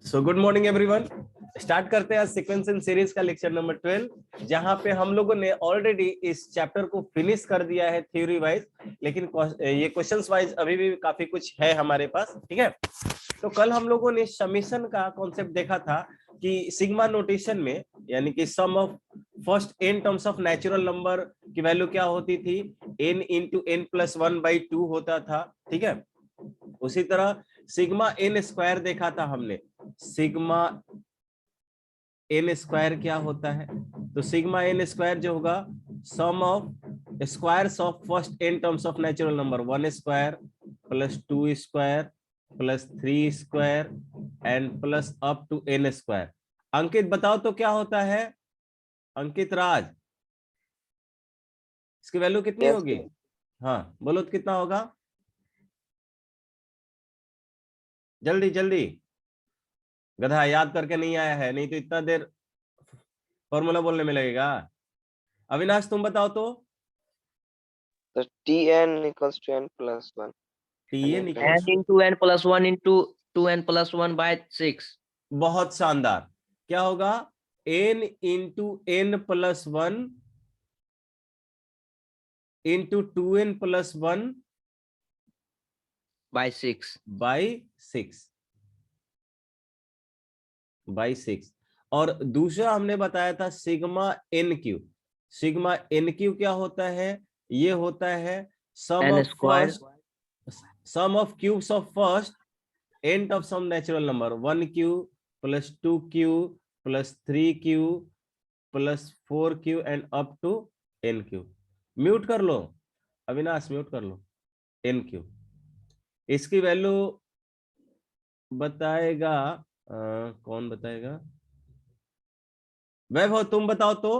So good morning everyone. Start करते हैं sequencing series का लेक्चर नंबर 12, जहां पे हम लोगों ने ऑलरेडी इस चैप्टर को फिनिश कर दिया है थ्योरी वाइज, लेकिन ये क्वेश्चंस वाइज अभी भी काफी कुछ है हमारे पास। ठीक है, तो कल हम लोगों ने समीशन का कॉन्सेप्ट देखा था कि सिग्मा नोटेशन में, यानी कि sum of first n terms of natural number की वैल्यू क्या होती थी, n इंटू n प्लस 1/2 होता था। ठीक है, उसी तरह सिग्मा n स्क्वायर देखा था हमने। सिग्मा n स्क्वायर क्या होता है, तो सिग्मा n स्क्वायर जो होगा sum of squares of first n terms of natural number, 1 square plus 2 square plus 3 square and plus up to n square. Ankit बताओ तो क्या होता है, अंकित राज, इसकी वैल्यू कितनी होगी? हाँ बोलो तो कितना होगा, जल्दी जल्दी। गधा याद करके नहीं आया है, नहीं तो इतना देर फॉर्मूला बोलने में लगेगा। अविनाश तुम बताओ तो। Tn equals to n plus 1. Tn n into n plus 1 into 2n plus 1 by 6. बहुत शानदार। क्या होगा, n into n plus 1 into 2n plus 1 by 6 by 6। और दूसरा हमने बताया था sigma n cube. Sigma n cube क्या होता है, ये होता है sum n of square first, sum of cubes of first n of some natural number, 1q plus 2q plus 3q plus 4q and up to nq। Mute कर लो Avinash, mute कर लो। nq इसकी value बताएगा, कौन बताएगा? वैभव तुम बताओ तो।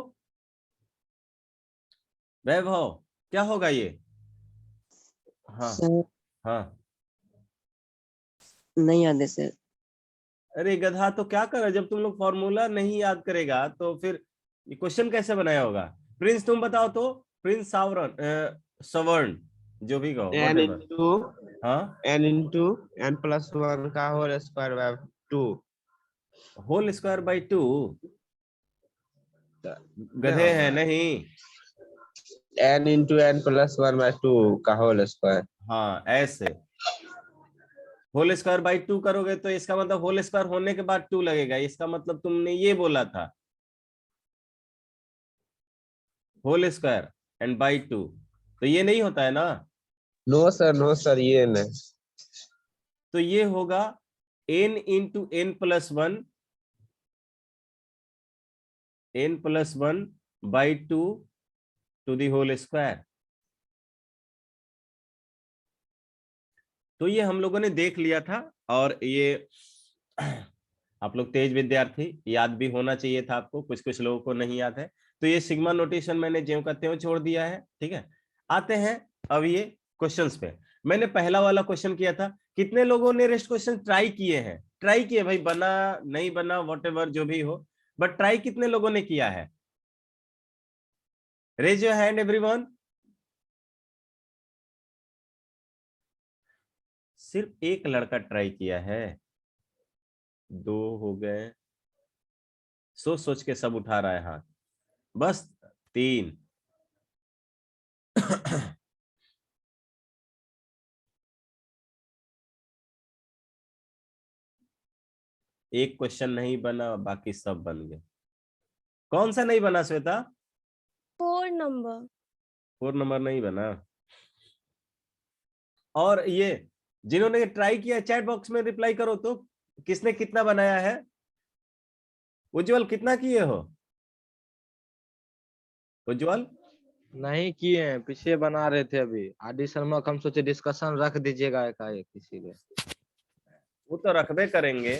वैभव क्या होगा ये? हाँ सर हाँ, नहीं याद है सर। अरे गधा तो क्या करो, जब तुम लोग फॉर्मूला नहीं याद करेगा तो फिर ये क्वेश्चन कैसे बनाया होगा? प्रिंस तुम बताओ तो, प्रिंस सावरण सवर्ण जो भी कहो, n whatever। into हाँ, n into n plus 1 का whole square by 2। Whole square by 2। गधे हैं नहीं। n into n plus 1 by 2 का होल स्क्वायर। हाँ ऐसे होल स्क्वायर बाई 2 करोगे तो इसका मतलब होल स्क्वायर होने के बाद 2 लगेगा, इसका मतलब तुमने ये बोला था होल स्क्वायर एंड बाई 2, तो ये नहीं होता है ना। नो सर ये नहीं। तो ये होगा n into n plus 1, n plus 1 by 2 to the whole square. तो ये हम लोगों ने देख लिया था, और ये आप लोग तेज विद्यार्थी, याद भी होना चाहिए था आपको, कुछ कुछ लोगों को नहीं याद है। तो ये सिग्मा नोटेशन मैंने ज्यों का त्यों छोड़ दिया है। ठीक है, आते हैं अब ये क्वेश्चंस पे। मैंने पहला वाला क्वेश्चन किया था, कितने लोगों ने रेस्ट क्वेश्चन ट्राई किए हैं? ट्राई किए भाई, बना नहीं बना व्हाटएवर जो भी हो, बट ट्राई कितने लोगों ने किया है? Raise your hand everyone. सिर्फ एक लड़का ट्राई किया है, 2 हो गए, सोच सोच के सब उठा रहा है हाथ, बस 3। एक क्वेश्चन नहीं बना, बाकी सब बन गए। कौन सा नहीं बना श्वेता? 4 नंबर। 4 नंबर नहीं बना। और ये जिन्होंने ट्राई किया चैट बॉक्स में रिप्लाई करो तो, किसने कितना बनाया है? उज्जवल कितना किए हो? उज्जवल नहीं किए हैं, पीछे बना रहे थे अभी। आदि शर्मा को हम सोचे डिस्कशन रख दीजिएगा एकाएक इसीलिए। वो तो रखबे करेंगे,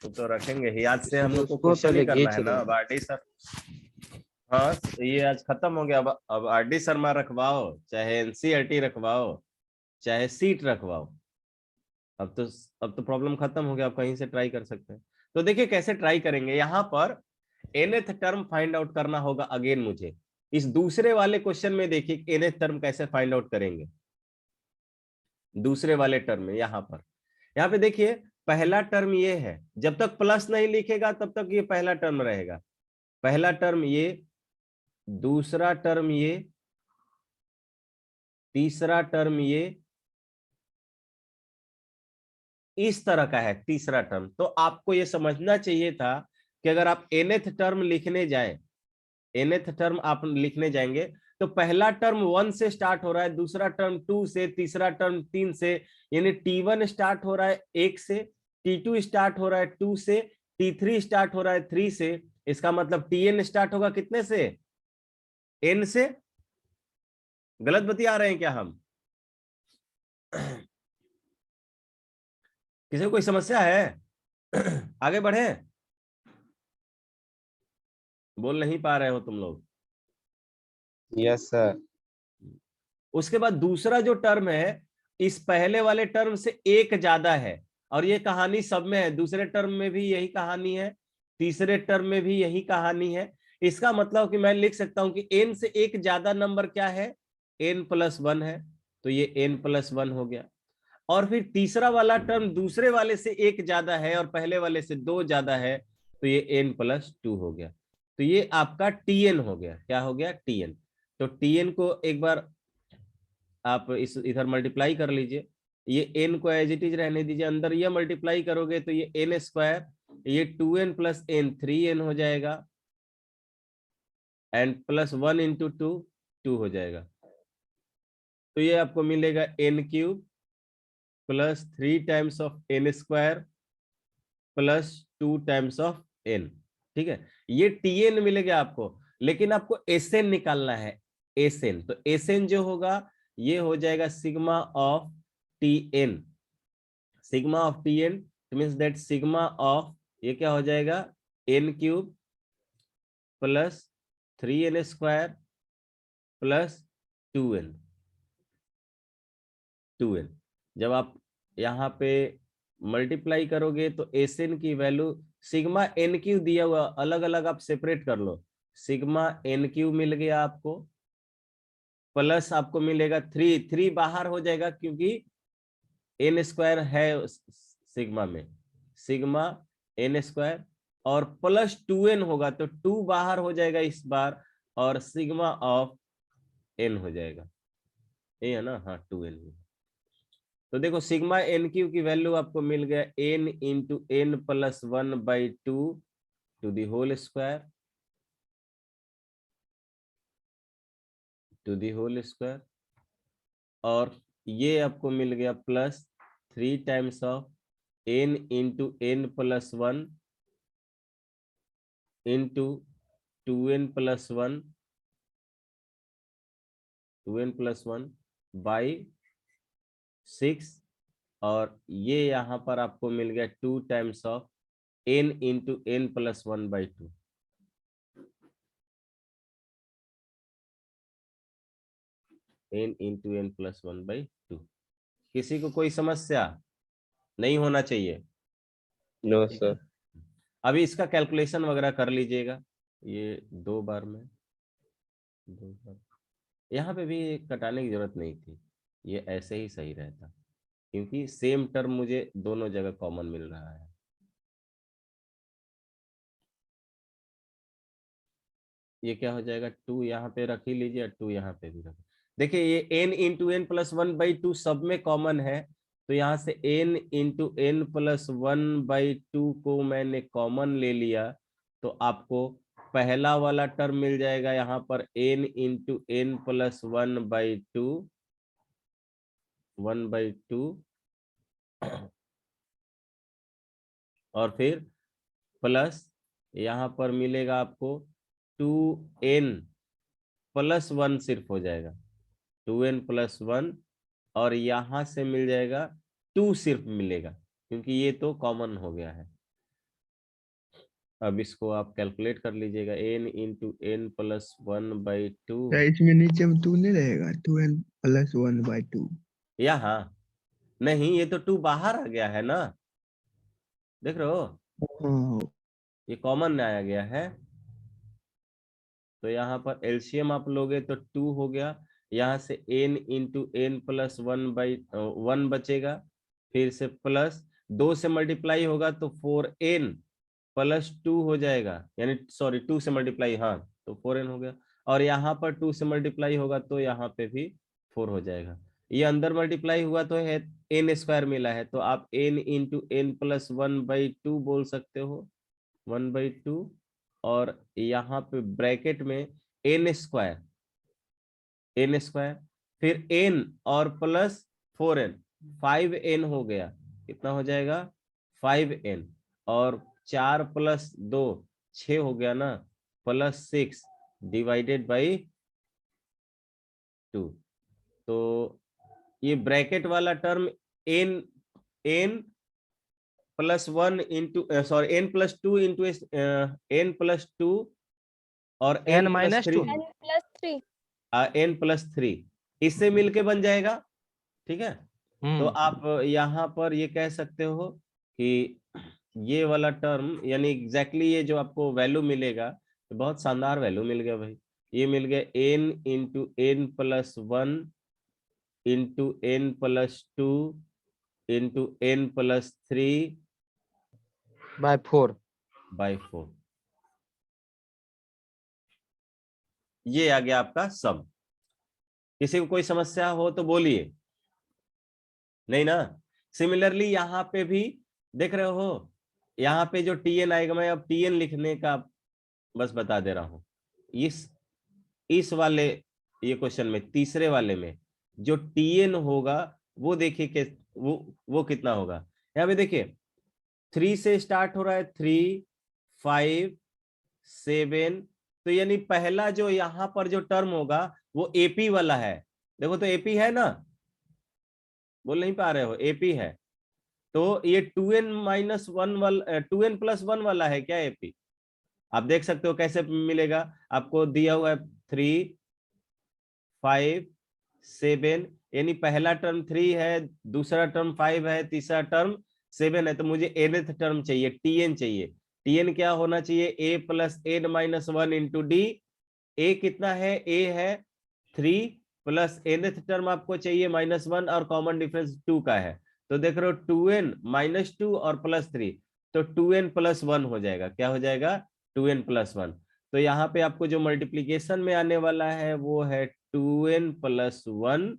वो तो रखेंगे ही। आज से हम लोग को उसको क्वेश्चन ही पहले करना खींच है ना। रहे अब आरडी सर, हाँ ये आज खत्म हो गया। अब आरडी शर्मा रखवाओ, चाहे एनसीईआरटी रखवाओ, चाहे सीट रखवाओ, अब तो प्रॉब्लम खत्म हो गया, आप कहीं से ट्राई कर सकते हैं। तो देखिए कैसे ट्राई करेंगे। यहाँ पर nth टर्म फाइंड आउट करना होगा अगेन मुझे। इस दूसरे वाले क्वेश्चन में देखिए nth टर्म कैसे फाइंड आउट करेंगे। दूसरे वाले टर्म में यहाँ पर यहाँ पे देखिए पहला टर्म ये है, जब तक प्लस नहीं लिखेगा तब तक ये पहला टर्म रहेगा, पहला टर्म ये, दूसरा टर्म ये, तीसरा टर्म ये, इस तरह का है तीसरा टर्म। तो आपको ये समझना चाहिए था कि अगर आप nth टर्म लिखने जाएं, nth टर्म आप लिखने जाएंगे तो पहला टर्म 1 से स्टार्ट हो रहा है, दूसरा टर्म 2 से, तीसरा टर्म 3 से, यानी T1 स्टार्ट हो रहा है 1 से, T2 स्टार्ट हो रहा है 2 से, T3 स्टार्ट हो रहा है 3 से। इसका मतलब Tn स्टार्ट होगा कितने से? n से। गलत बतिया रहे हैं क्या हम? किसी को कोई समस्या है? आगे बढ़े? बोल नहीं पा रहे हो तुम लोग? Yes sir. उसके बाद दूसरा जो टर्म है, इस पहले वाले टर्म से एक ज्यादा है, और ये कहानी सब में है, दूसरे टर्म में भी यही कहानी है, तीसरे टर्म में भी यही कहानी है। इसका मतलब कि मैं लिख सकता हूं कि n से एक ज्यादा नंबर क्या है? n+1 है, तो ये n+1 हो गया। और फिर तीसरा वाला टर्म दूसरे वाले से एक ज्यादा है और पहले वाले से 2 ज्यादा है, तो ये n+2 हो गया। तो ये आपका Tn हो गया। क्या हो गया? Tn। तो Tn को एक बार आप इस इधर मल्टीप्लाई कर लीजिए, ये n को एज इट इज रहने दीजिए, अंदर ये मल्टीप्लाई करोगे तो ये n², ये 2n + n 3n हो जाएगा, एंड +1 × 2 2 हो जाएगा। तो ये आपको मिलेगा n³ + 3 times of n² + 2 times of n। ठीक है, ये Tn मिलेगा आपको, लेकिन आपको Sn निकालना है। Sn, तो Sn जो होगा ये हो जाएगा sigma of Tn। Sigma of Tn means that sigma of, ये क्या हो जाएगा? n³ + 3n² + 2n। 2n जब आप यहाँ पे मल्टीप्लाई करोगे तो Sn की वैल्यू, सिग्मा n³ दिया हुआ, अलग अलग आप सेपरेट कर लो, सिग्मा n³ मिल गया आपको, प्लस आपको मिलेगा 3 बाहर हो जाएगा क्योंकि n² है सिग्मा में, सिग्मा n², और +2n होगा तो 2 बाहर हो जाएगा इस बार, और सिग्मा ऑफ n हो जाएगा, ये है ना? हाँ 2n। तो देखो सिग्मा n³ की वैल्यू आपको मिल गया n × n+1/2 to the whole square, to the whole square, और ये आपको मिल गया +3 times of n × n+1 × 2n+1 2n+1/6, और ये यहाँ पर आपको मिल गया 2 times of n × n+1/2। n × n+1/2। किसी को कोई समस्या नहीं होना चाहिए? नो ठीक है, सर। अभी इसका कैलकुलेशन वगैरह कर लीजिएगा, ये 2 बार में 2 बार, यहाँ पे भी कटाने की जरूरत नहीं थी, ये ऐसे ही सही रहता, क्योंकि सेम टर्म मुझे दोनों जगह कॉमन मिल रहा है। ये क्या हो जाएगा? 2 यहाँ पे रख ही लीजिए और 2 यहाँ पे भी रख। देखिए ये n × n+1/2 सब में कॉमन है, तो यहाँ से n × n+1/2 को मैंने कॉमन ले लिया, तो आपको पहला वाला टर्म मिल जाएगा यहाँ पर n × n+1/2 1/2, और फिर प्लस यहाँ पर मिलेगा आपको 2n+1 सिर्फ हो जाएगा, 2n+1, और यहां से मिल जाएगा 2 सिर्फ मिलेगा, क्योंकि ये तो कॉमन हो गया है। अब इसको आप कैलकुलेट कर लीजिएगा, n × n+1/2, इसमें नीचे में 2 नहीं रहेगा, 2n+1/2। यहाँ नहीं, ये तो 2 बाहर आ गया है ना, देख रहे हो, हाँ, ये कॉमन आया गया है, तो यहाँ पर एलसीएम आप लोगे तो 2 हो गया, यहाँ से n × n+1/1 बचेगा, फिर से प्लस 2 से मल्टीप्लाई होगा तो 4n प्लस 2 हो जाएगा, यानी सॉरी 2 से मल्टीप्लाई, हाँ तो 4n हो गया। और यहाँ पर 2 से मल्टीप्लाई होगा तो यहाँ पे भी 4 हो जाएगा। ये अंदर मल्टीप्लाई हुआ तो है n स्क्वायर मिला है, तो आप n इंटू n प्लस 1/2 बोल सकते हो, 1/2। और यहाँ पे ब्रैकेट में n स्क्वायर, फिर n और प्लस 4n, 5n हो गया। कितना हो जाएगा? 5n। और 4 प्लस 2 6 हो गया ना, प्लस 6 डिवाइडेड बाई 2। तो ये ब्रैकेट वाला term n plus 1 into sorry n plus 2 into n plus 2 और n n plus minus 3, 2 n+3 n plus 3 इससे मिलके बन जाएगा। ठीक है, तो आप यहाँ पर ये कह सकते हो कि ये वाला टर्म यानी एग्जैक्टली ये जो आपको वैल्यू मिलेगा, तो बहुत शानदार वैल्यू मिल गया भाई। ये मिल गया n into n plus 1 into n plus 2 into n plus 3 by 4। By 4। ये आ गया आपका सम। किसी को कोई समस्या हो तो बोलिए, नहीं ना? सिमिलरली यहाँ पे भी देख रहे हो, यहाँ पे जो tn आएगा, मैं अब tn लिखने का बस बता दे रहा हूं। इस वाले ये क्वेश्चन में, तीसरे वाले में जो tn होगा वो देखिए कि वो कितना होगा। यहाँ पे देखिए 3 से स्टार्ट हो रहा है, 3 5 7, तो यानी पहला जो यहाँ पर जो टर्म होगा वो एपी वाला है। देखो तो एपी है ना, बोल नहीं पा रहे हो? एपी है, तो ये 2n-1 वाला, 2n प्लस 1 वाला है क्या एपी? आप देख सकते हो कैसे मिलेगा। आपको दिया हुआ है 3 5 7, यानी पहला टर्म 3 है, दूसरा टर्म 5 है, तीसरा टर्म 7 है, तो मुझे nth टर्म चाहिए, tn चाहिए। tn क्या होना चाहिए? a plus n-1 into D. a कितना है? a है 3 प्लस nth टर्म आपको चाहिए -1 और कॉमन डिफरेंस 2 का है, तो देख रहे हो 2n -2 और +3, तो 2n प्लस 1 हो जाएगा। क्या हो जाएगा? 2n plus 1। तो यहाँ पे आपको जो मल्टीप्लीकेशन में आने वाला है वो है 2n प्लस 1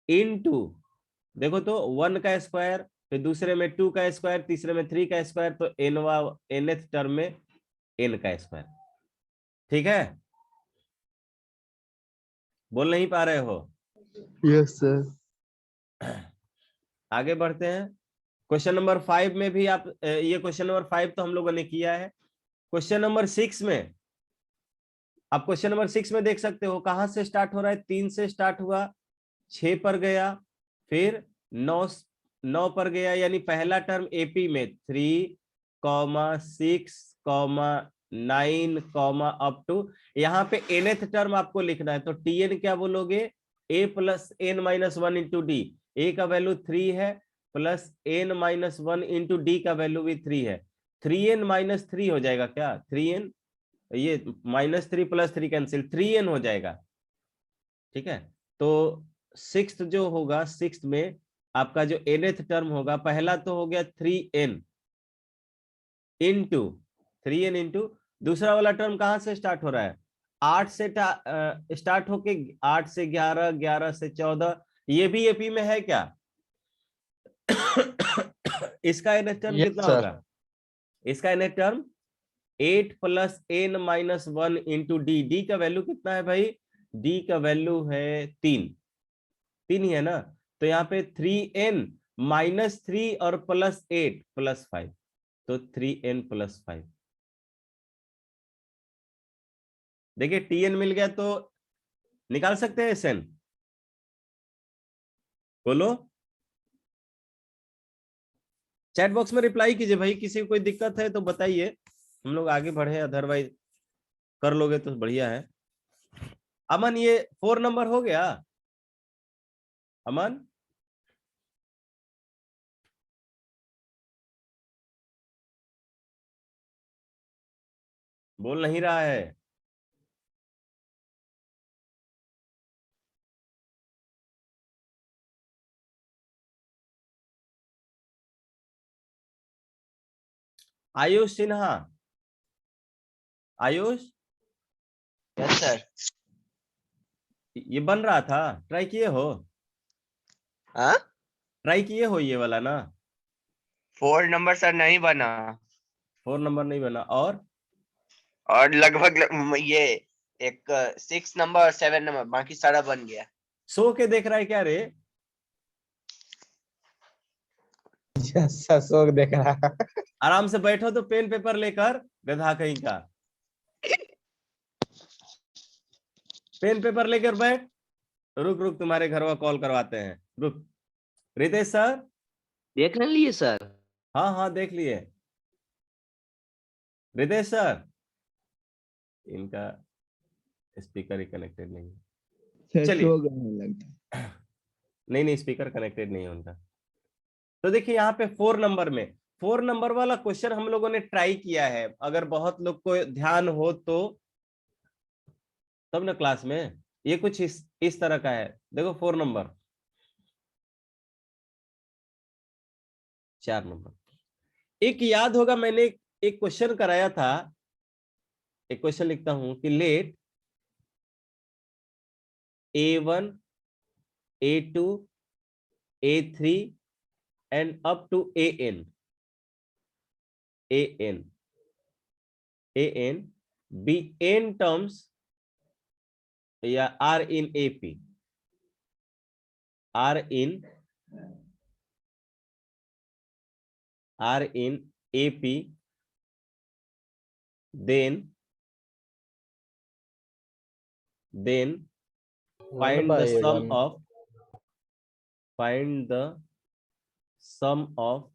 इंटू, देखो तो 1 का स्क्वायर, फिर दूसरे में 2 का स्क्वायर, तीसरे में 3 का स्क्वायर, तो nth टर्म में n का स्क्वायर। ठीक है, बोल नहीं पा रहे हो? Yes sir. आगे बढ़ते हैं। क्वेश्चन नंबर 5 में भी आप ये क्वेश्चन नंबर 5 तो हम लोगों ने किया है। क्वेश्चन नंबर 6 में आप क्वेश्चन नंबर 6 में देख सकते हो कहां से स्टार्ट हो रहा है? 3 से स्टार्ट हुआ, 6 पर गया, फिर 9 पर गया, यानी पहला टर्म एपी में 3, 6, 9, अप टू यहाँ पे nth टर्म आपको लिखना है, तो tn क्या बोलोगे? a plus n-1 into D. A का वैल्यू 3 है, प्लस n-1 इंटू डी का वैल्यू भी 3 है। 3n-3 हो जाएगा क्या? 3n, ये -3 + 3 कैंसिल, 3n हो जाएगा। ठीक है, तो सिक्स्थ जो होगा, सिक्स्थ में आपका जो nth टर्म होगा, पहला तो हो गया 3n इंटू 3n इंटू, दूसरा वाला टर्म कहां से स्टार्ट हो रहा है? 8 से स्टार्ट होके 8 से 11, 11 से 14, ये भी एपी में है क्या? इसका nth टर्म यस कितना सर। होगा? इसका nth term 8 plus n-1 into D. D का वैल्यू कितना है भाई? डी का वैल्यू है 3 ही है ना, तो यहाँ पे 3n -3 और +8 +5, तो 3n + 5। देखिए tn मिल गया, तो निकाल सकते हैं sn? बोलो, चैट बॉक्स में रिप्लाई कीजिए भाई, किसी को कोई दिक्कत है तो बताइए, हम लोग आगे बढ़े, अदरवाइज कर लोगे तो बढ़िया है। अमन, ये 4 नंबर हो गया? अमन, बोल नहीं रहा है। Ayush Sinha, Ayush yes sir. ये बन रहा था, ट्राई किए हो? हाँ, ट्राई किए हो ये वाला ना? 4 नंबर सर नहीं बना, 4 नंबर नहीं बना, और लगभग ये एक 6 नंबर और 7 नंबर, बाकी सारा बन गया। सो के देख रहा है क्या रे? शोक देख रहा है। आराम से बैठो तो पेन पेपर लेकर, गधा कहीं का। पेन पेपर लेकर बैठ। रुक रुक, तुम्हारे घर का कॉल करवाते हैं, रुक। रितेश सर। देख नहीं लिए सर? हाँ हाँ देख लिए। रितेश सर, इनका स्पीकर ही कनेक्टेड नहीं है। सर चलिए। सो गए लगता है। नहीं नहीं, स्पीकर कनेक्टेड नहीं है उनका। तो देखिए यहाँ पे 4 नंबर में 4 नंबर वाला क्वेश्चन हम लोगों ने ट्राई किया है, अगर बहुत लोग को ध्यान हो तो तब ना क्लास में। ये कुछ इस तरह का है, देखो 4 नंबर, 4 नंबर। एक याद होगा, मैंने एक क्वेश्चन कराया था। एक क्वेश्चन लिखता हूं कि late A1 A2 A3 and up to an be n terms या are in AP, are in AP, then find the sum of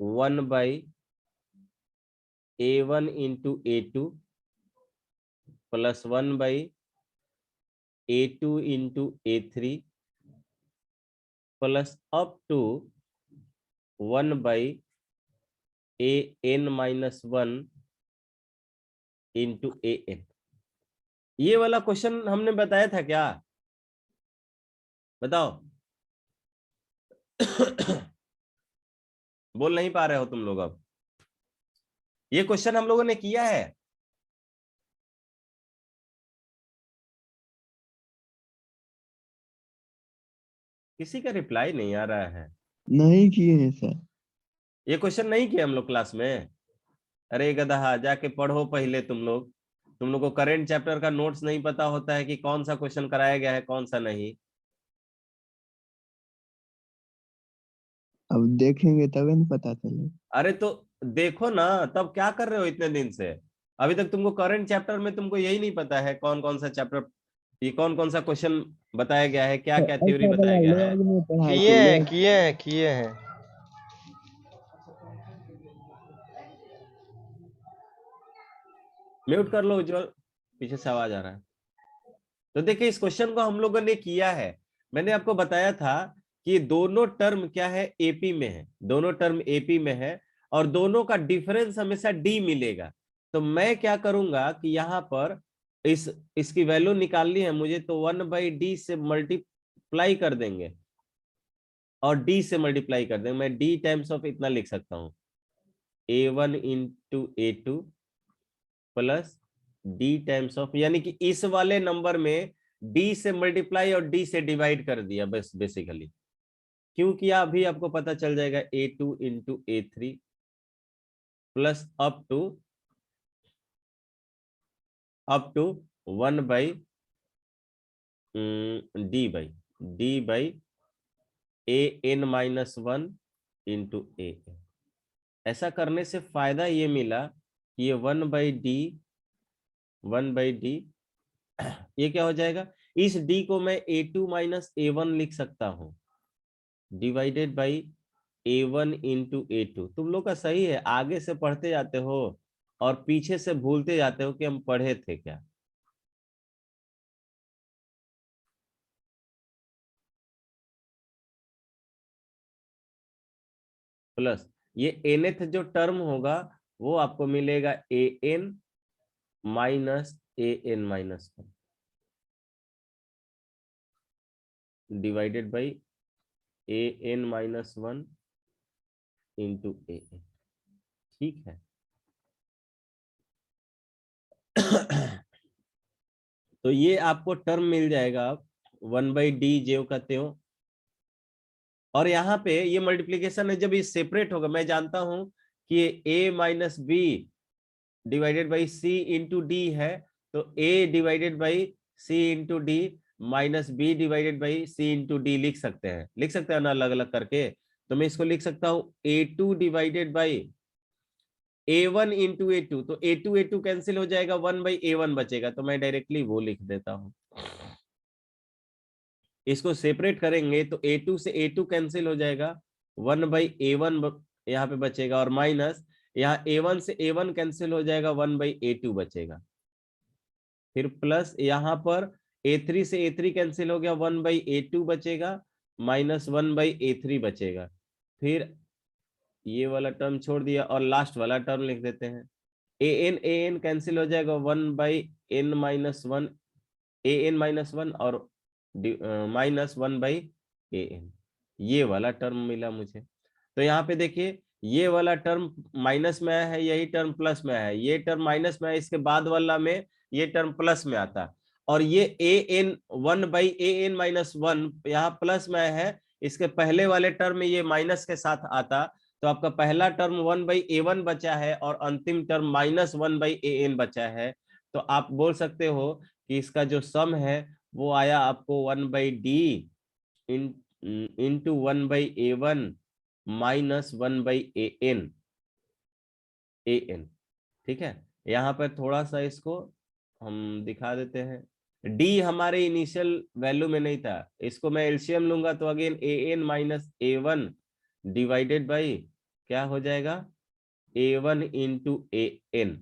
1 by A1 into A2 plus 1 by A2 into A3 plus up to 1 by an minus 1 into an। ये वाला question हमने बताया था क्या? बताओ। बोल नहीं पा रहे हो तुम लोग अब? ये क्वेश्चन हम लोगों ने किया है। किसी का रिप्लाई नहीं आ रहा है। नहीं किए हैं सर। ये क्वेश्चन नहीं किया हम लोग क्लास में। अरे गधा, जाके पढ़ो पहले तुम लोग। तुम लोग को करेंट चैप्टर का नोट्स नहीं पता होता है कि कौन सा क्वेश्चन कराया गया है कौन सा नहीं। अब देखेंगे तभी न पता चले। अरे तो देखो ना, तब क्या कर रहे हो इतने दिन से? अभी तक तुमको करंट चैप्टर में तुमको यही नहीं पता है कौन कौन सा चैप्टर, ये कौन कौन सा क्वेश्चन बताया गया है, क्या क्या थ्योरी ऐसा बताया वाला गया है। लॉग में पढ़ाई किए थे, हैं लॉग। किए हैं किए हैं। म्यूट कर लो उज्जवल, पीछे से आवाज आ रहा है। तो देखिए इस क्वेश्चन को हम लोगों ने किया है। मैंने आपको बताया था कि दोनों टर्म क्या है, एपी में है, दोनों टर्म एपी में है और दोनों का डिफरेंस हमेशा डी मिलेगा। तो मैं क्या करूंगा कि यहाँ पर इसकी वैल्यू निकालनी है मुझे, तो 1/d से मल्टीप्लाई कर देंगे और डी से मल्टीप्लाई कर देंगे। मैं डी टाइम्स ऑफ इतना लिख सकता हूँ, A1 into A2 plus D times of, यानी कि इस वाले नंबर में डी से मल्टीप्लाई और डी से डिवाइड कर दिया बस बेसिकली। क्यों किया अभी आपको पता चल जाएगा। A2 into A3 plus up to 1 by d by an minus 1 into a। ऐसा करने से फायदा ये मिला कि ये 1/d ये क्या हो जाएगा, इस d को मैं A2 माइनस A1 लिख सकता हूं divided by A1 into A2। तुम लोग का सही है, आगे से पढ़ते जाते हो और पीछे से भूलते जाते हो कि हम पढ़े थे क्या। प्लस ये nth जो टर्म होगा वो आपको मिलेगा an minus an minus 1 divided by an minus 1 into an। ठीक है। तो ये आपको टर्म मिल जाएगा 1/d ज्यों का त्यों। और यहाँ पे ये मल्टीप्लीकेशन है, जब ये सेपरेट होगा, मैं जानता हूं कि ये a minus b divided by c into d है, तो a divided by c into d minus b divided by c into d लिख सकते हैं ना, अलग अलग करके। तो मैं इसको लिख सकता हूँ a2 divided by a1 into a2, तो a2 कैंसिल हो जाएगा, 1/a1 बचेगा, तो मैं डायरेक्टली वो लिख देता हूँ। इसको सेपरेट करेंगे तो a2 से a2 कैंसिल हो जाएगा, 1/a1 यहाँ पे बचेगा, और माइनस यहाँ a1 से a1 कैंसिल हो जाएगा, 1/a2 बचेगा। फिर प्लस यहाँ पर a3 से a3 कैंसिल हो गया, 1/a2 बचेगा, माइनस 1/a3 बचेगा। फिर ये वाला टर्म छोड़ दिया और लास्ट वाला टर्म लिख देते हैं। an कैंसिल हो जाएगा, 1/n माइनस 1 an माइनस 1 और माइनस 1/an। ये वाला टर्म मिला मुझे। तो यहाँ पे देखिए ये वाला टर्म माइनस में आया है, यही टर्म प्लस में आया है, ये टर्म माइनस में है, इसके बाद वाला में ये टर्म प्लस में आता, और ये an 1/an माइनस 1 यहाँ प्लस में आया है, इसके पहले वाले टर्म में ये माइनस के साथ आता, तो आपका पहला टर्म 1/a1 बचा है और अंतिम टर्म माइनस 1/an बचा है। तो आप बोल सकते हो कि इसका जो सम है वो आया आपको 1/d into 1/a1 minus 1/an। ठीक है। यहाँ पर थोड़ा सा इसको हम दिखा देते हैं, d हमारे इनिशियल वैल्यू में नहीं था, इसको मैं एलसीएम लूंगा तो again an minus a1 divided by क्या हो जाएगा, a1 इंटू an।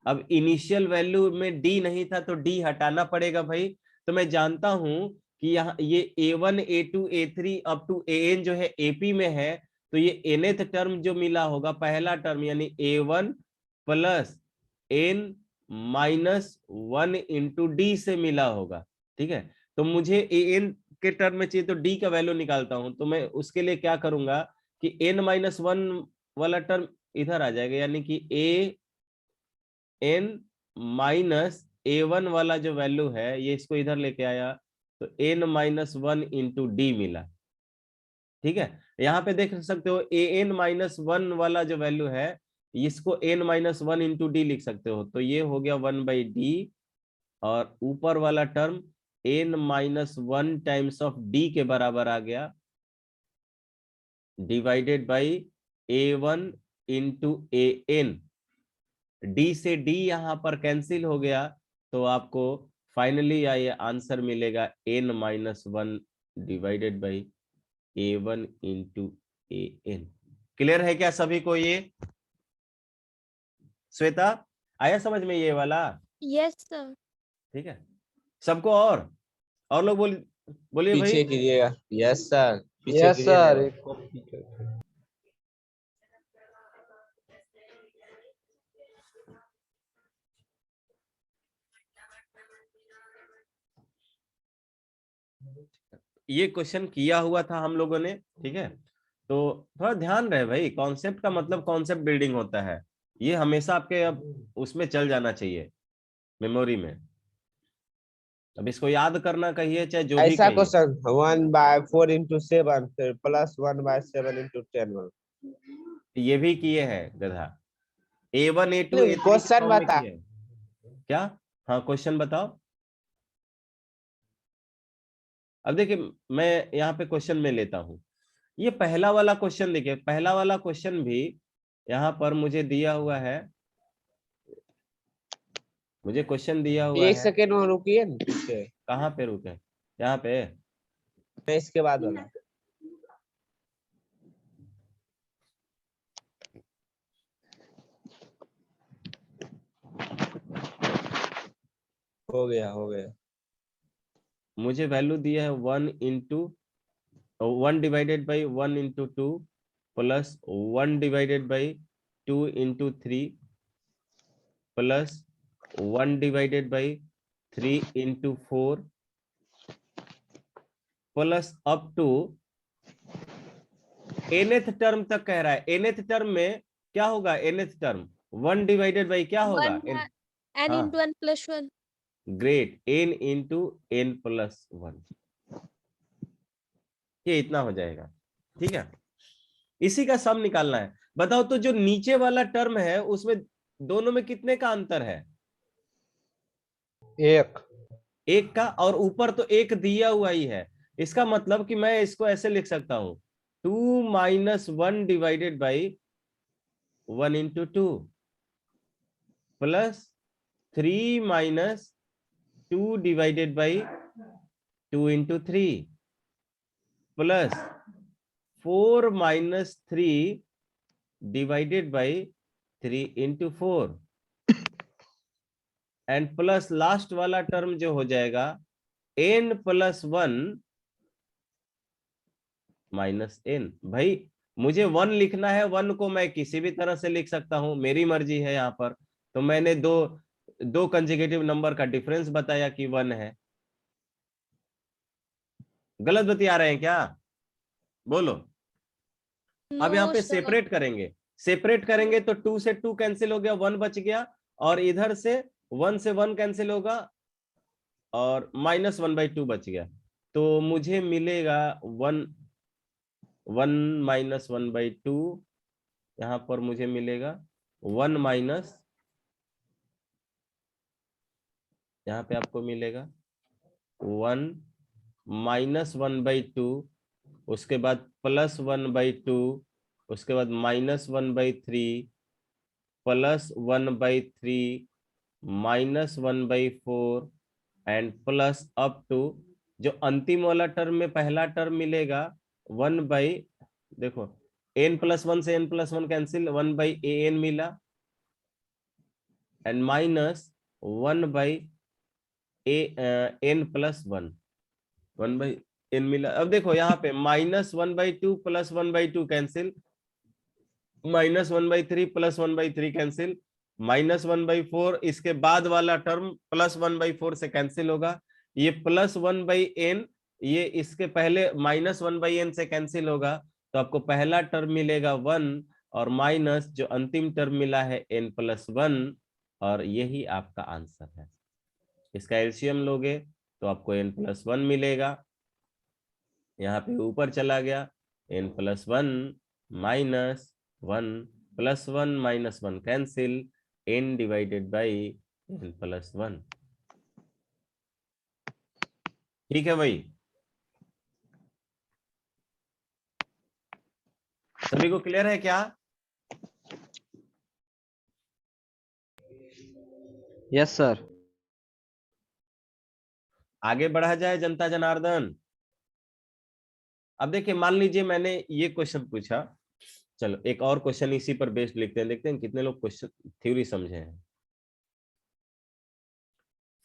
अब इनिशियल वैल्यू में d नहीं था तो d हटाना पड़ेगा भाई। तो मैं जानता हूं कि यहाँ ये a1 a2 a3 up to an जो है ap में है, तो ये nth टर्म जो मिला होगा, पहला टर्म यानी a1 plus n minus 1 into D से मिला होगा। ठीक है। तो मुझे an के टर्म में चाहिए तो d का वैल्यू निकालता हूं, तो मैं उसके लिए क्या करूंगा कि n माइनस 1 वाला टर्म इधर आ जाएगा, यानी कि an माइनस a1 वाला जो वैल्यू है ये इसको इधर लेके आया, तो n माइनस 1 इंटू डी मिला। ठीक है। यहाँ पे देख सकते हो an माइनस 1 वाला जो वैल्यू है इसको n माइनस 1 इंटू डी लिख सकते हो, तो ये हो गया 1/d, और ऊपर वाला term n minus 1 times of d के बराबर आ गया, divided by a1 into an। d से d यहाँ पर कैंसिल हो गया, तो आपको फाइनली ये आंसर मिलेगा n minus 1 divided by a1 into an। Clear है क्या सभी को? ये श्वेता आया समझ में ये वाला? Yes sir. ठीक है सबको। और लोग बोलिए भाई। पीछे कीजिएगा। यस सर, पीछे यस कीजिए सर, जरा। एक कॉपी कर। ये क्वेश्चन किया हुआ था हम लोगों ने। ठीक है। तो थोड़ा ध्यान रहे भाई, कॉन्सेप्ट का मतलब कॉन्सेप्ट बिल्डिंग होता है, ये हमेशा आपके अब उसमें चल जाना चाहिए मेमोरी में। अब इसको याद करना कहिए चाहे जो भी ऐसा कहिए। क्वेश्चन 1/4 इंटू 7 फिर प्लस 1/7 इंटू 10। ये भी किए हैं गधा, a1 a2 a3 क्वेश्चन में बता। किए हैं। क्या? हाँ क्वेश्चन बताओ। अब देखिए मैं यहाँ पे क्वेश्चन में लेता हूँ, ये पहला वाला क्वेश्चन देखिए, पहला वाला क्वेश्चन भी यहाँ पर मुझे दिया हुआ है, मुझे क्वेश्चन दिया हुआ एक है। सेकेंड में रुकिए ना पीछे। कहाँ पे रुके? यहाँ पे। मैं इसके बाद वाला हो गया हो गया। मुझे वैल्यू दिया है 1 divided by 1 into 2 plus 1 divided by 2 into 3 plus 1 divided by 3 into 4 plus up to nth term तक कह रहा है। nth टर्म में क्या होगा? nth टर्म 1 डिवाइडेड बाई क्या होगा? n हाँ। into n plus 1. Great, n into n plus 1, ये इतना हो जाएगा। ठीक है, इसी का सम निकालना है। बताओ तो जो नीचे वाला टर्म है उसमें दोनों में कितने का अंतर है? एक का, और ऊपर तो एक दिया हुआ ही है। इसका मतलब कि मैं इसको ऐसे लिख सकता हूं, 2 minus 1 divided by 1 into 2 plus 3 minus 2 divided by 2 into 3 plus 4 minus 3 divided by 3 into 4 and plus last वाला टर्म जो हो जाएगा n प्लस 1 माइनस n। भाई मुझे 1 लिखना है, 1 को मैं किसी भी तरह से लिख सकता हूं, मेरी मर्जी है। यहाँ पर तो मैंने दो कंसेक्यूटिव नंबर का डिफरेंस बताया कि 1 है। गलत बता रहे हैं क्या? बोलो। अब यहाँ No, पे sir. सेपरेट करेंगे, सेपरेट करेंगे तो 2 से 2 कैंसिल हो गया, 1 बच गया, और इधर से 1 से 1 कैंसिल होगा और माइनस 1/2 बच गया। तो मुझे मिलेगा 1 माइनस 1/2, यहाँ पर मुझे मिलेगा 1 माइनस, यहाँ पे आपको मिलेगा 1 माइनस 1/2, उसके बाद प्लस 1/2, उसके बाद minus 1/3 plus 1/3 minus 1/4 and plus up to जो अंतिम वाला टर्म में पहला टर्म मिलेगा 1 देखो n प्लस 1 से n प्लस 1 कैंसिल, 1/an मिला and minus 1/n plus 1, 1/n मिला। अब देखो यहाँ पे minus 1/2 plus 1/2 cancel, minus 1/3 plus 1/3 cancel, minus 1/4, इसके बाद वाला टर्म प्लस 1/4 से कैंसिल होगा। ये प्लस 1/n, ये इसके पहले माइनस 1/n से कैंसिल होगा, तो आपको पहला टर्म मिलेगा 1 और माइनस जो अंतिम टर्म मिला है n प्लस 1, और यही आपका आंसर है। इसका एलसीएम लोगे तो आपको n प्लस 1 मिलेगा, यहाँ पे ऊपर चला गया n plus 1 minus 1 plus 1 minus 1 cancel, n divided by n plus 1। ठीक है भाई, सभी को क्लियर है क्या? Yes sir. आगे बढ़ा जाए जनता जनार्दन। अब देखिए, मान लीजिए मैंने ये क्वेश्चन पूछा, चलो एक और क्वेश्चन इसी पर बेस्ड लिखते हैं, देखते हैं कितने लोग क्वेश्चन थ्योरी समझे हैं।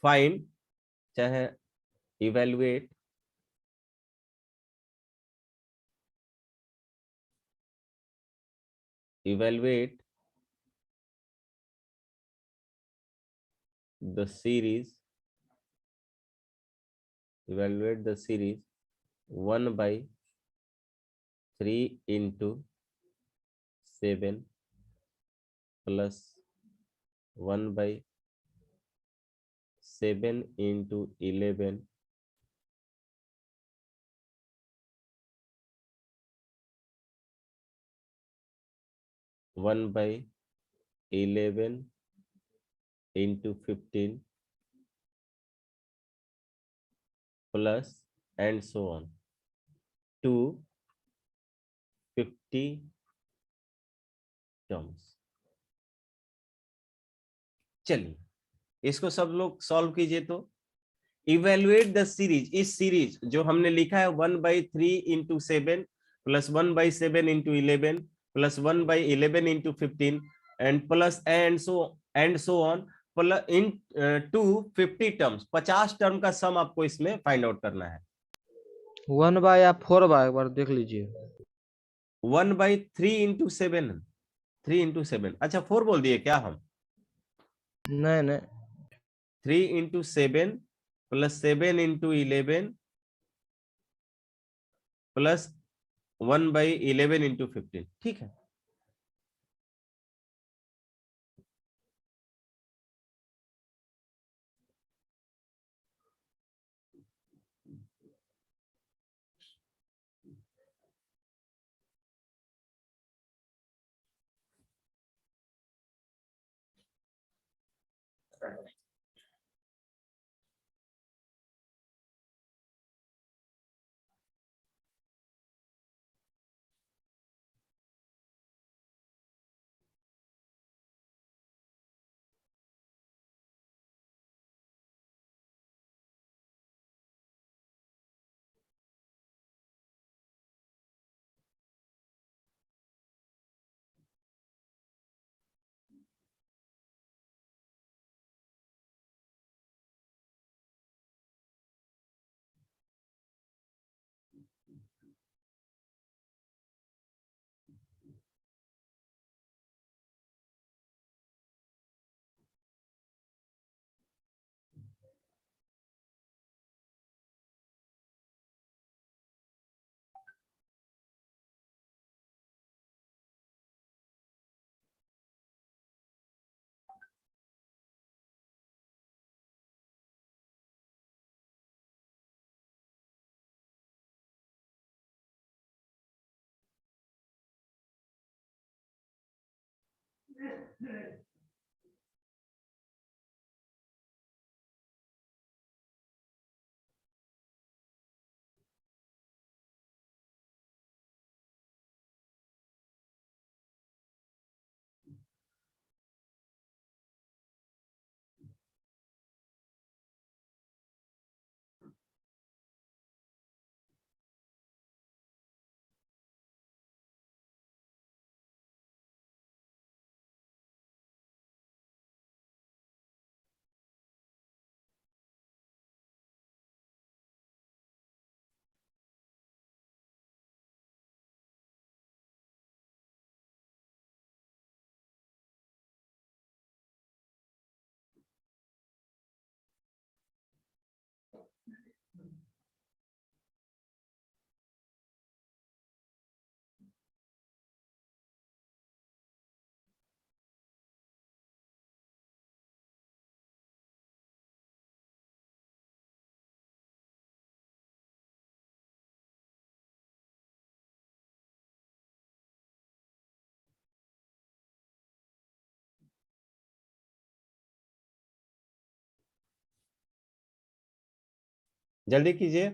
फाइंड चाहे evaluate the series, evaluate the series 1/3 into 7 plus 1/7 into 11 1/11 into 15 plus and so on to 50 terms. चलिए इसको सब लोग सॉल्व कीजिए। तो इवेलुएट द सीरीज, इस सीरीज जो हमने लिखा है 1/3 into 7 plus 1/7 into 11 plus 1/11 into 15 and plus and so on plus into 50 terms, 50 term का सम आपको इसमें फाइंड आउट करना है। 1/, या 4/, एक बार देख लीजिए। 1/3 into 7, 3 into 7, अच्छा 4 बोल दिए क्या हम? नहीं नहीं, 3 into 7 plus 7 into 11 plus 1/11 into 15, ठीक है। जल्दी कीजिए।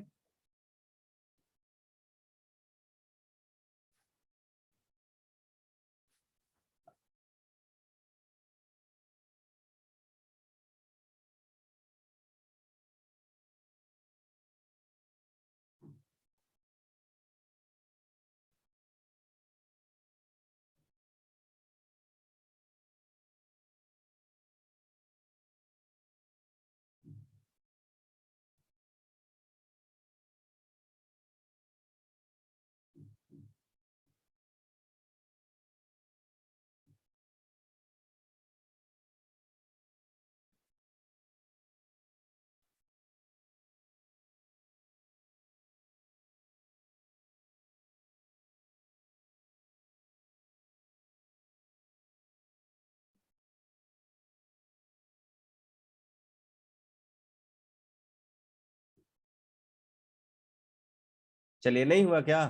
चलिए, नहीं हुआ क्या?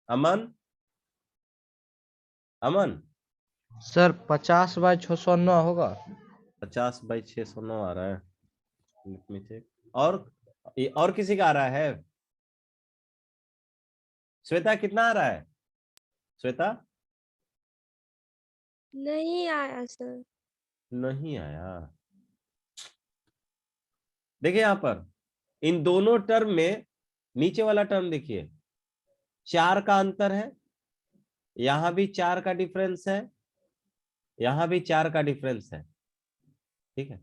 अमन, अमन, सर 50/609 होगा। 50/609 आ रहा है। Let me check. और किसी का आ रहा है? श्वेता, कितना आ रहा है? श्वेता, नहीं आया सर। नहीं आया। देखिए यहां पर इन दोनों टर्म में नीचे वाला टर्म देखिए, 4 का अंतर है, यहां भी 4 का डिफरेंस है, यहां भी 4 का डिफरेंस है। ठीक है,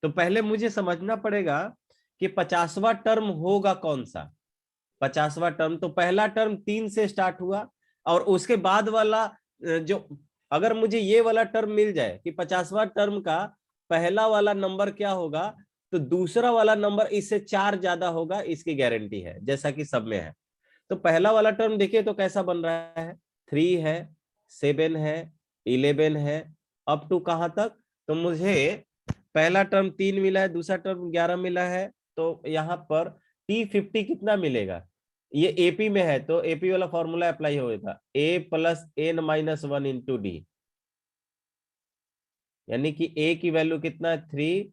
तो पहले मुझे समझना पड़ेगा कि 50वां टर्म होगा कौन सा। 50वां टर्म, तो पहला टर्म 3 से स्टार्ट हुआ और उसके बाद वाला जो, अगर मुझे ये वाला टर्म मिल जाए कि 50वां टर्म का पहला वाला नंबर क्या होगा, तो दूसरा वाला नंबर इससे 4 ज्यादा होगा, इसकी गारंटी है, जैसा कि सब में है। तो पहला वाला टर्म देखिए तो कैसा बन रहा है, 3 है, 7 है, 11 है, अप टू कहां तक, तो मुझे पहला टर्म 3 मिला है, दूसरा टर्म 11 मिला है, तो यहाँ पर T50 कितना मिलेगा, ये एपी में है तो एपी वाला फॉर्मूला अप्लाई होगा, a plus n minus 1 into D, यानी कि a की वैल्यू कितना है 3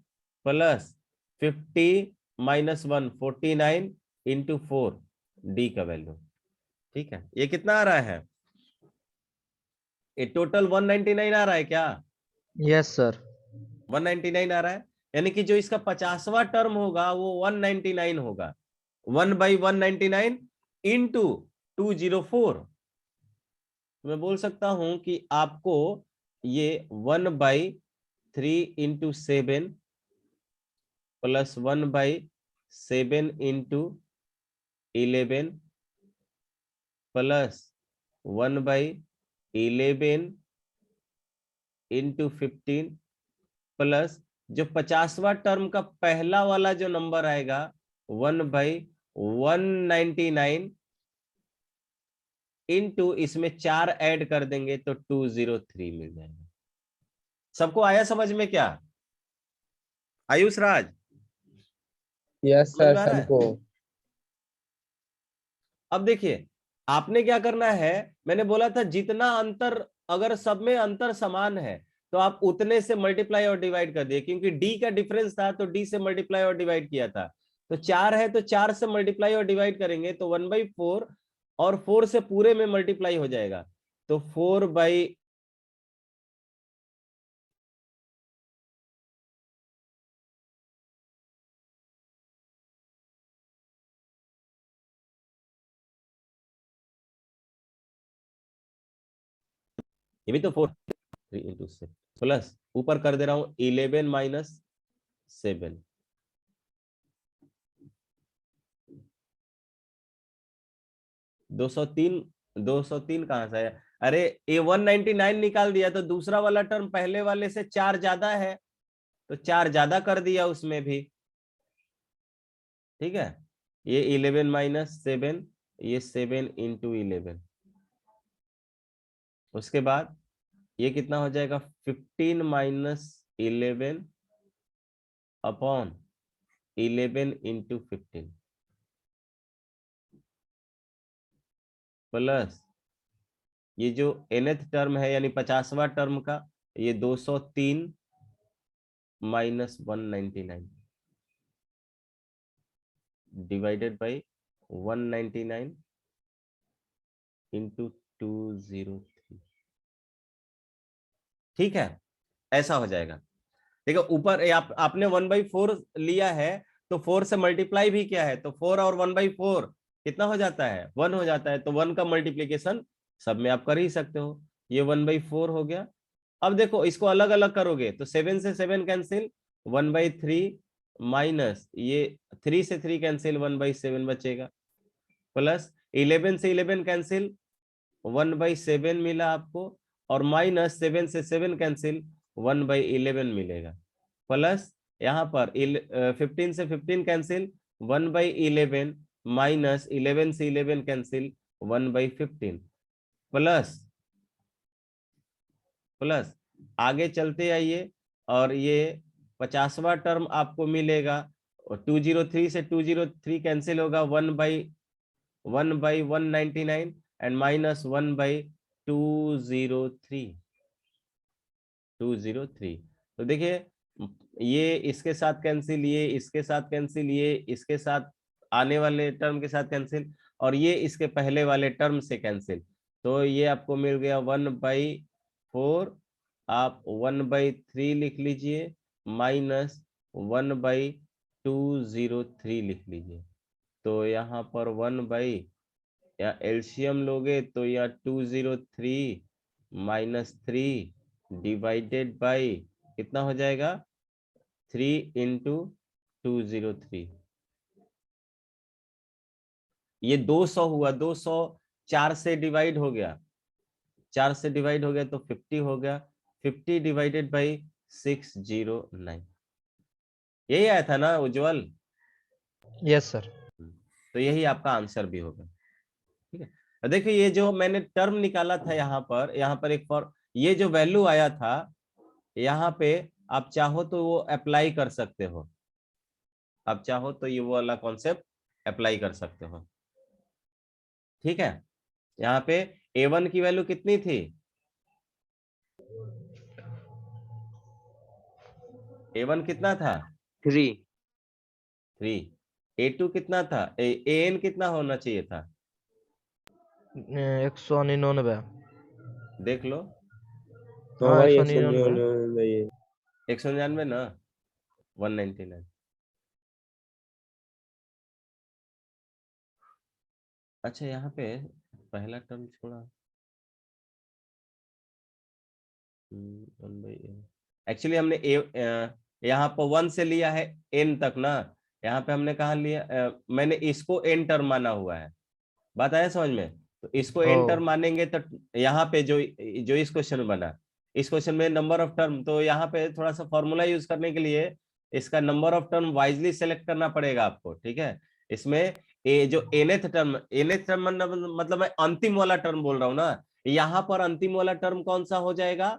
प्लस 50 माइनस 1 49 इंटू 4 डी का वैल्यू। ठीक है, ये कितना आ रहा है, ये टोटल 199 आ रहा है क्या, यस सर। 199 आ रहा है, यानी कि जो इसका 50वां टर्म होगा वो 199 होगा, 1/199 इंटू 204। मैं बोल सकता हूं कि आपको ये 1/3 into 7 plus 1/7 into 11 plus 1/11 into 15 plus जो 50वां टर्म का पहला वाला जो नंबर आएगा 1/199 इंटू इसमें 4 ऐड कर देंगे तो 203 मिल जाएगा। सबको आया समझ में क्या, आयुष राज यस समझ सर में आ रहा है? सबको। अब देखिए आपने क्या करना है, मैंने बोला था जितना अंतर, अगर सब में अंतर समान है तो आप उतने से मल्टीप्लाई और डिवाइड कर दिए, क्योंकि डी का डिफरेंस था तो डी से मल्टीप्लाई और डिवाइड किया था, तो 4 है तो 4 से मल्टीप्लाई और डिवाइड करेंगे तो 1/4 और 4 से पूरे में मल्टीप्लाई हो जाएगा, तो 4/, ये भी तो 4 3 इंटू से प्लस ऊपर कर दे रहा हूं 11 माइनस 7, 203 कहां से आया, अरे ये 199 निकाल दिया तो दूसरा वाला टर्म पहले वाले से 4 ज्यादा है तो 4 ज्यादा कर दिया उसमें भी। ठीक है, ये 11 माइनस 7, ये 7 इंटू 11, उसके बाद ये कितना हो जाएगा 15 माइनस 11 अपॉन 11 इंटू 15 प्लस ये जो nth टर्म है यानी 50वां टर्म का, ये 203 माइनस 199 डिवाइडेड बाई 199 इंटू 203। ठीक है, ऐसा हो जाएगा। देखो ऊपर आपने 1/4 लिया है तो 4 से मल्टीप्लाई भी किया है, तो 4 और 1/4 कितना हो जाता है 1 हो जाता है, तो 1 का मल्टीप्लीकेशन सब में आप कर ही सकते हो, ये 1/4 हो गया। अब देखो इसको अलग अलग करोगे तो 7 से 7 कैंसिल, 1/3 माइनस ये 3 से 3 कैंसिल, 1/7 बचेगा, प्लस 11 से 11 कैंसिल, 1/7 मिला आपको, और माइनस 7 से 7 कैंसिल, 1/11 मिलेगा, प्लस यहाँ पर 15 से 15 कैंसिल, 1/11 माइनस 11 से 11 कैंसिल, 1/15 प्लस प्लस आगे चलते आइए और ये 50वां टर्म आपको मिलेगा, और 203 से 203 कैंसिल होगा, 1/199 एंड माइनस 1/203। तो देखिए ये इसके साथ कैंसिल, ये इसके साथ कैंसिल, ये इसके साथ आने वाले टर्म के साथ कैंसिल, और ये इसके पहले वाले टर्म से कैंसिल, तो ये आपको मिल गया 1/4, आप 1/3 लिख लीजिए माइनस 1/203 लिख लीजिए, तो यहाँ पर 1 या एलसीएम लोगे तो यहाँ 203 माइनस 3 डिवाइडेड बाई कितना हो जाएगा 3 इंटू 203, ये 200 हुआ, 200 4 से डिवाइड हो गया, 4 से डिवाइड हो गया तो 50 हो गया, 50 डिवाइडेड बाई 609। यही आया था ना उज्जवल? Yes sir. तो यही आपका आंसर भी होगा। ठीक है, देखिए ये जो मैंने टर्म निकाला था यहाँ पर एक फॉर ये जो वैल्यू आया था यहाँ पे, आप चाहो तो वो अप्लाई कर सकते हो, आप चाहो तो ये वो वाला कॉन्सेप्ट अप्लाई कर सकते हो। ठीक है, यहाँ पे A1 की वैल्यू कितनी थी? A1 कितना था? 3. 3। A2 कितना था? AN कितना होना चाहिए था? 199। देख लो, तो हाँ, भाई 199। 199 ना, 199। अच्छा यहाँ पे पहला टर्म छोड़ा, एक्चुअली हमने यहाँ पर 1 से लिया है n तक ना, यहाँ पे हमने कहा लिया, मैंने इसको n टर्म माना हुआ है, बात आया समझ में? तो इसको n टर्म मानेंगे तो यहाँ पे जो इस क्वेश्चन बना, इस क्वेश्चन में नंबर ऑफ टर्म, तो यहाँ पे थोड़ा सा फॉर्मूला यूज करने के लिए इसका number of term wisely select करना पड़ेगा आपको। ठीक है, इसमें जो nth टर्म मतलब मैं अंतिम वाला टर्म बोल रहा हूँ ना, यहाँ पर अंतिम वाला टर्म कौन सा हो जाएगा?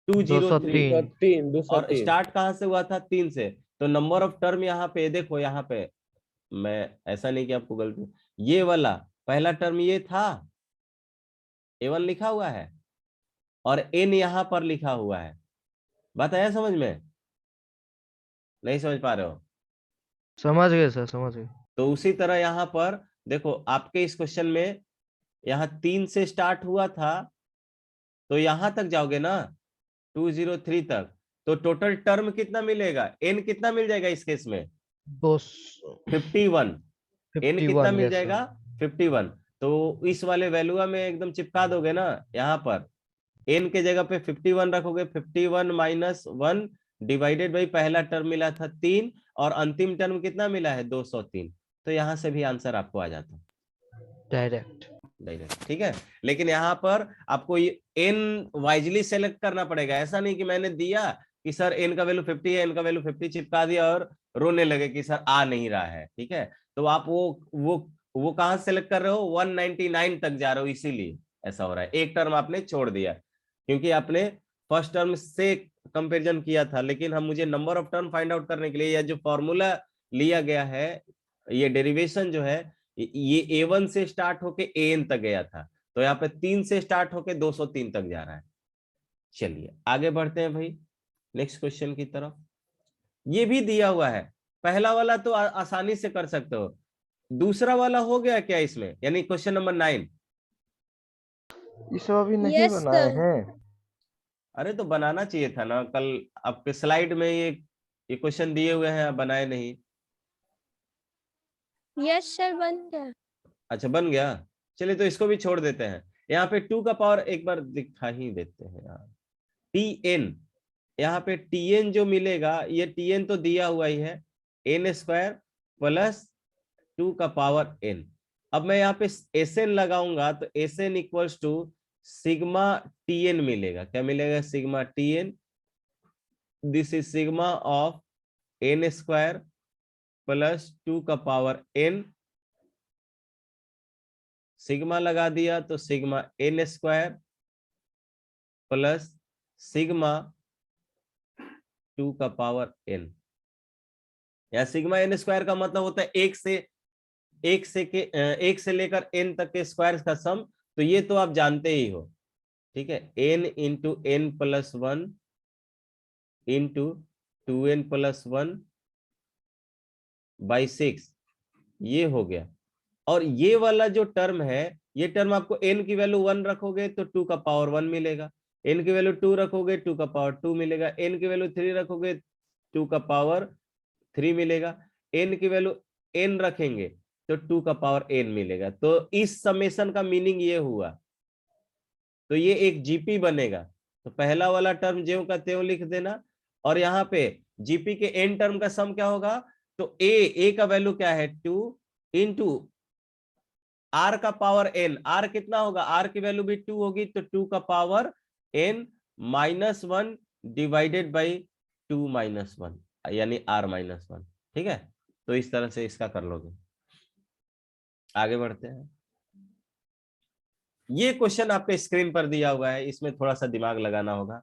203। 203 और स्टार्ट कहाँ से हुआ था? 3 से। तो नंबर ऑफ टर्म यहाँ पे देखो, यहाँ पे मैं ऐसा नहीं कि आपको गलती, ये वाला पहला टर्म ये था, A1 लिखा हुआ है और n यहाँ पर लिखा हुआ है, बात आया समझ में? नहीं समझ पा रहे हो? समझ गए सर, समझ गए। तो उसी तरह यहाँ पर देखो, आपके इस क्वेश्चन में यहाँ 3 से स्टार्ट हुआ था, तो यहां तक जाओगे ना 203 तक, तो टोटल टर्म कितना मिलेगा? n कितना मिल जाएगा इस केस में? 51। n कितना 51, मिल yes, sir. जाएगा? 51। तो इस वाले वैल्यू में एकदम चिपका दोगे ना, यहाँ पर n के जगह पे 51 रखोगे, 51 माइनस 1 डिवाइडेड बाई पहला टर्म मिला था 3 और अंतिम टर्म कितना मिला है? 203। तो यहाँ से भी आंसर आपको आ जाता है डायरेक्ट। ठीक है, लेकिन यहाँ पर आपको ये n वाइजली सेलेक्ट करना पड़ेगा। ऐसा नहीं कि मैंने दिया कि सर n का वैल्यू 50 है, n का वैल्यू 50 चिपका दिया और रोने लगे कि सर आ नहीं रहा है। ठीक है, तो आप वो कहां सेलेक्ट कर रहे हो? 199 तक जा रहे हो, इसीलिए ऐसा हो रहा है। एक टर्म आपने छोड़ दिया क्योंकि आपने फर्स्ट टर्म से कंपेरिजन किया था, लेकिन हम मुझे number of term find out करने के लिए यह जो फॉर्मूला लिया गया है, ये डेरिवेशन जो है, ये A1 से स्टार्ट होके AN तक गया था, तो यहाँ पे 3 से स्टार्ट होके 203 तक जा रहा है। चलिए आगे बढ़ते हैं भाई नेक्स्ट क्वेश्चन की तरफ। ये भी दिया हुआ है, पहला वाला तो आसानी से कर सकते हो, दूसरा वाला हो गया क्या इसमें? यानी क्वेश्चन नंबर 9। इसे अभी नहीं Yes, बनाए sir. हैं। अरे तो बनाना चाहिए था ना, कल आपके स्लाइड में ये क्वेश्चन दिए हुए हैं, आप बनाए नहीं। यस सर, बन गया। अच्छा बन गया, चलिए तो इसको भी छोड़ देते हैं। यहाँ पे 2 का पावर एक बार दिखा ही देते हैं यार, Tn, यहाँ पे Tn जो मिलेगा, ये Tn तो दिया हुआ ही है, n² प्लस 2 का पावर n। अब मैं यहाँ पे Sn लगाऊंगा तो Sn equals to sigma Tn मिलेगा। क्या मिलेगा? Sigma Tn, this is sigma of n² plus 2 का पावर n। सिग्मा लगा दिया तो सिग्मा n² प्लस सिग्मा 2 का पावर n। या सिग्मा n² का मतलब होता है एक से लेकर n तक के स्क्वायर का सम, तो ये तो आप जानते ही हो। ठीक है, n into n plus 1 into 2n plus 1 by 6, ये हो गया। और ये वाला जो टर्म है, ये टर्म आपको n की वैल्यू 1 रखोगे तो 2 का पावर 1 मिलेगा, n की वैल्यू 2 रखोगे 2 का पावर 2 मिलेगा, n की वैल्यू 3 रखोगे 2 का पावर 3 मिलेगा, n की वैल्यू n रखेंगे तो 2 का पावर n मिलेगा। तो इस समेशन का मीनिंग ये हुआ, तो ये एक जीपी बनेगा। तो पहला वाला टर्म ज्यों का त्यों लिख देना, और यहाँ पे जीपी के n टर्म का सम क्या होगा? तो a का वैल्यू क्या है? 2 इंटू r का पावर n, r कितना होगा, r की वैल्यू भी 2 होगी, तो 2 का पावर n -1 डिवाइडेड बाई 2 - 1 यानी r -1। ठीक है, तो इस तरह से इसका कर लोगे। आगे बढ़ते हैं। ये क्वेश्चन आपके स्क्रीन पर दिया हुआ है, इसमें थोड़ा सा दिमाग लगाना होगा।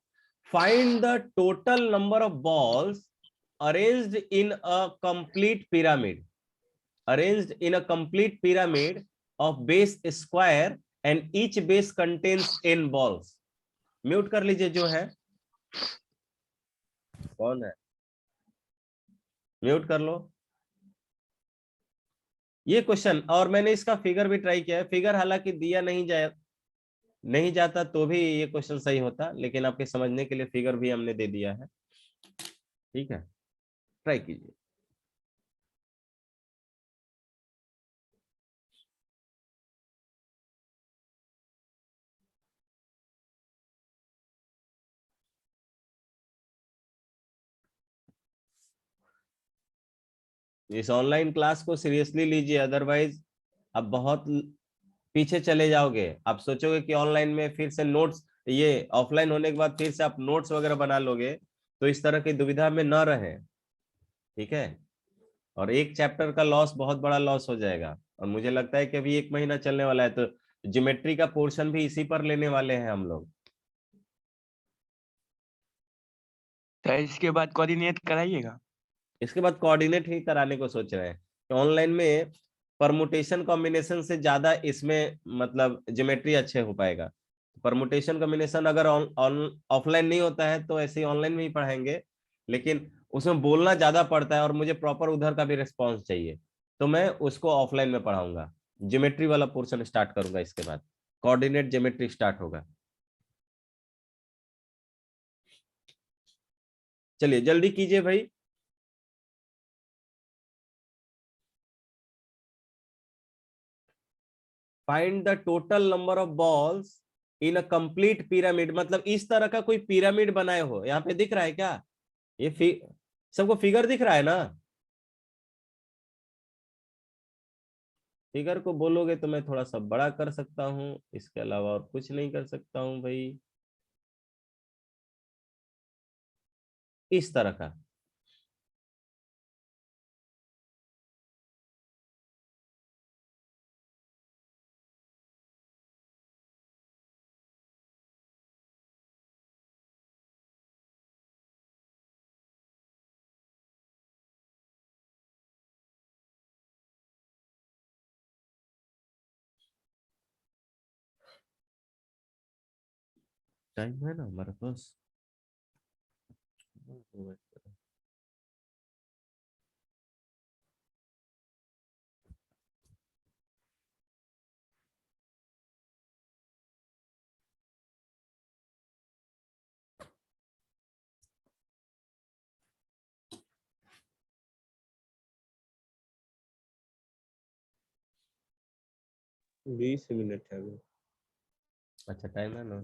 Find the total number of balls arranged in a complete pyramid, arranged in a complete pyramid of base square and each base contains n balls. Mute कर लीजिए जो है, कौन है, म्यूट कर लो। ये क्वेश्चन, और मैंने इसका फिगर भी ट्राई किया है, फिगर हालांकि दिया नहीं जाता तो भी ये क्वेश्चन सही होता, लेकिन आपके समझने के लिए फिगर भी हमने दे दिया है। ठीक है, ट्राई कीजिए। इस ऑनलाइन क्लास को सीरियसली लीजिए, अदरवाइज आप बहुत पीछे चले जाओगे। आप सोचोगे कि ऑनलाइन में फिर से नोट्स, ये ऑफलाइन होने के बाद फिर से आप नोट्स वगैरह बना लोगे, तो इस तरह की दुविधा में न रहे। ठीक है, और एक चैप्टर का लॉस बहुत बड़ा लॉस हो जाएगा, और मुझे लगता है कि अभी 1 महीना चलने वाला है, तो ज्योमेट्री का पोर्शन भी इसी पर लेने वाले हैं हम लोग। इसके बाद कोऑर्डिनेट कराइएगा। इसके बाद कोऑर्डिनेट ही कराने को सोच रहे हैं। ऑनलाइन में परमुटेशन कॉम्बिनेशन से ज्यादा इसमें मतलब ज्योमेट्री अच्छे हो पाएगा। परमुटेशन कॉम्बिनेशन अगर ऑफलाइन नहीं होता है तो ऐसे ही ऑनलाइन में ही पढ़ाएंगे, लेकिन उसमें बोलना ज्यादा पड़ता है और मुझे प्रॉपर उधर का भी रिस्पॉन्स चाहिए, तो मैं उसको ऑफलाइन में पढ़ाऊंगा। ज्योमेट्री वाला पोर्शन स्टार्ट करूंगा, इसके बाद कोऑर्डिनेट ज्योमेट्री स्टार्ट होगा। चलिए जल्दी कीजिए भाई। Find the total number of balls in a complete pyramid, मतलब इस तरह का कोई पिरामिड बनाए हो। यहाँ पे दिख रहा है क्या, ये सबको फिगर दिख रहा है ना? फिगर को बोलोगे तो मैं थोड़ा सा बड़ा कर सकता हूं, इसके अलावा और कुछ नहीं कर सकता हूं भाई। इस तरह का टाइम है ना हमारे पास। बीस मिनट है अभी। अच्छा टाइम है ना।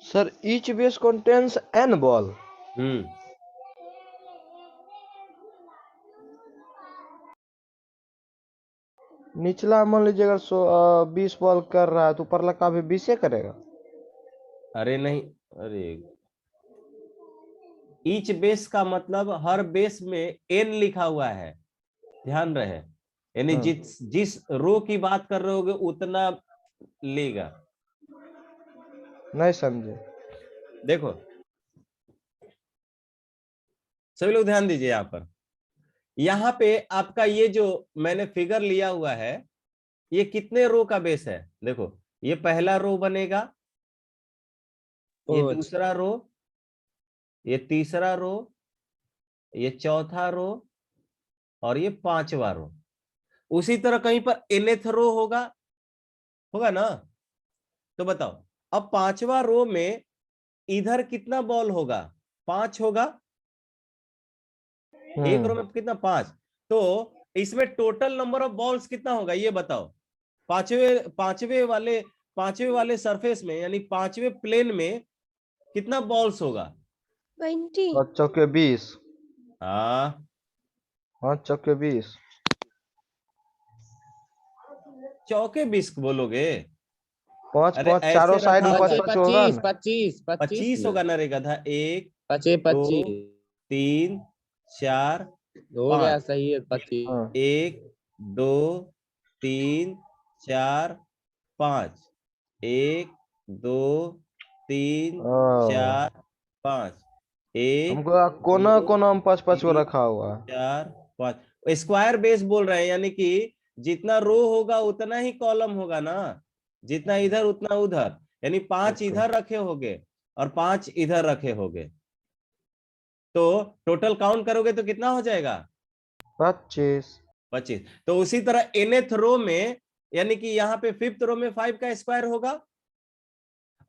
Sir, each base contains n ball. निचला मान लीजिए अगर 20 बॉल कर रहा है तो ऊपर का भी 20 करेगा। अरे नहीं, अरे ईच बेस का मतलब हर बेस में n लिखा हुआ है, ध्यान रहे। यानी जिस रो की बात कर रहे होगे उतना लेगा। नहीं समझे। देखो सभी लोग ध्यान दीजिए, यहाँ पे आपका ये जो मैंने फिगर लिया हुआ है, ये कितने रो का बेस है? देखो ये पहला रो बनेगा, ये पाँच। दूसरा रो, ये तीसरा रो, ये चौथा रो और ये पांचवा रो। उसी तरह कहीं पर nth रो होगा ना? तो बताओ अब पांचवा रो में इधर कितना बॉल होगा? 5 होगा। एक रो में कितना? 5। तो इसमें टोटल नंबर ऑफ बॉल्स कितना होगा ये बताओ। पांचवे वाले सरफेस में यानी पांचवे प्लेन में कितना बॉल्स होगा? 20. 5 चौके 20। हाँ 5 चौके 20। चौके 20 बोलोगे? 5 अरे 5 ऐसे चारों साइड में रखा 5 5 होगा 25 ना। 25 25 होगा ना रे गधा। 1 25 2 25 3 4 हो गया 5। सही है 25। हाँ 1 2 3 4 5। 1 2 3 4 5। 1 हमको कोना 2 कोना में 5 5 को 3 रखा हुआ है। 4 5। स्क्वायर बेस बोल रहे हैं, यानी कि जितना रो होगा उतना ही कॉलम होगा ना, जितना इधर उतना उधर, यानी 5 ओके। इधर रखे होंगे और 5 इधर रखे होंगे। तो टोटल काउंट करोगे तो कितना हो जाएगा? 25। 25। तो उसी तरह nth रो में, यानी कि यहाँ पे 5th रो में 5 का स्क्वायर होगा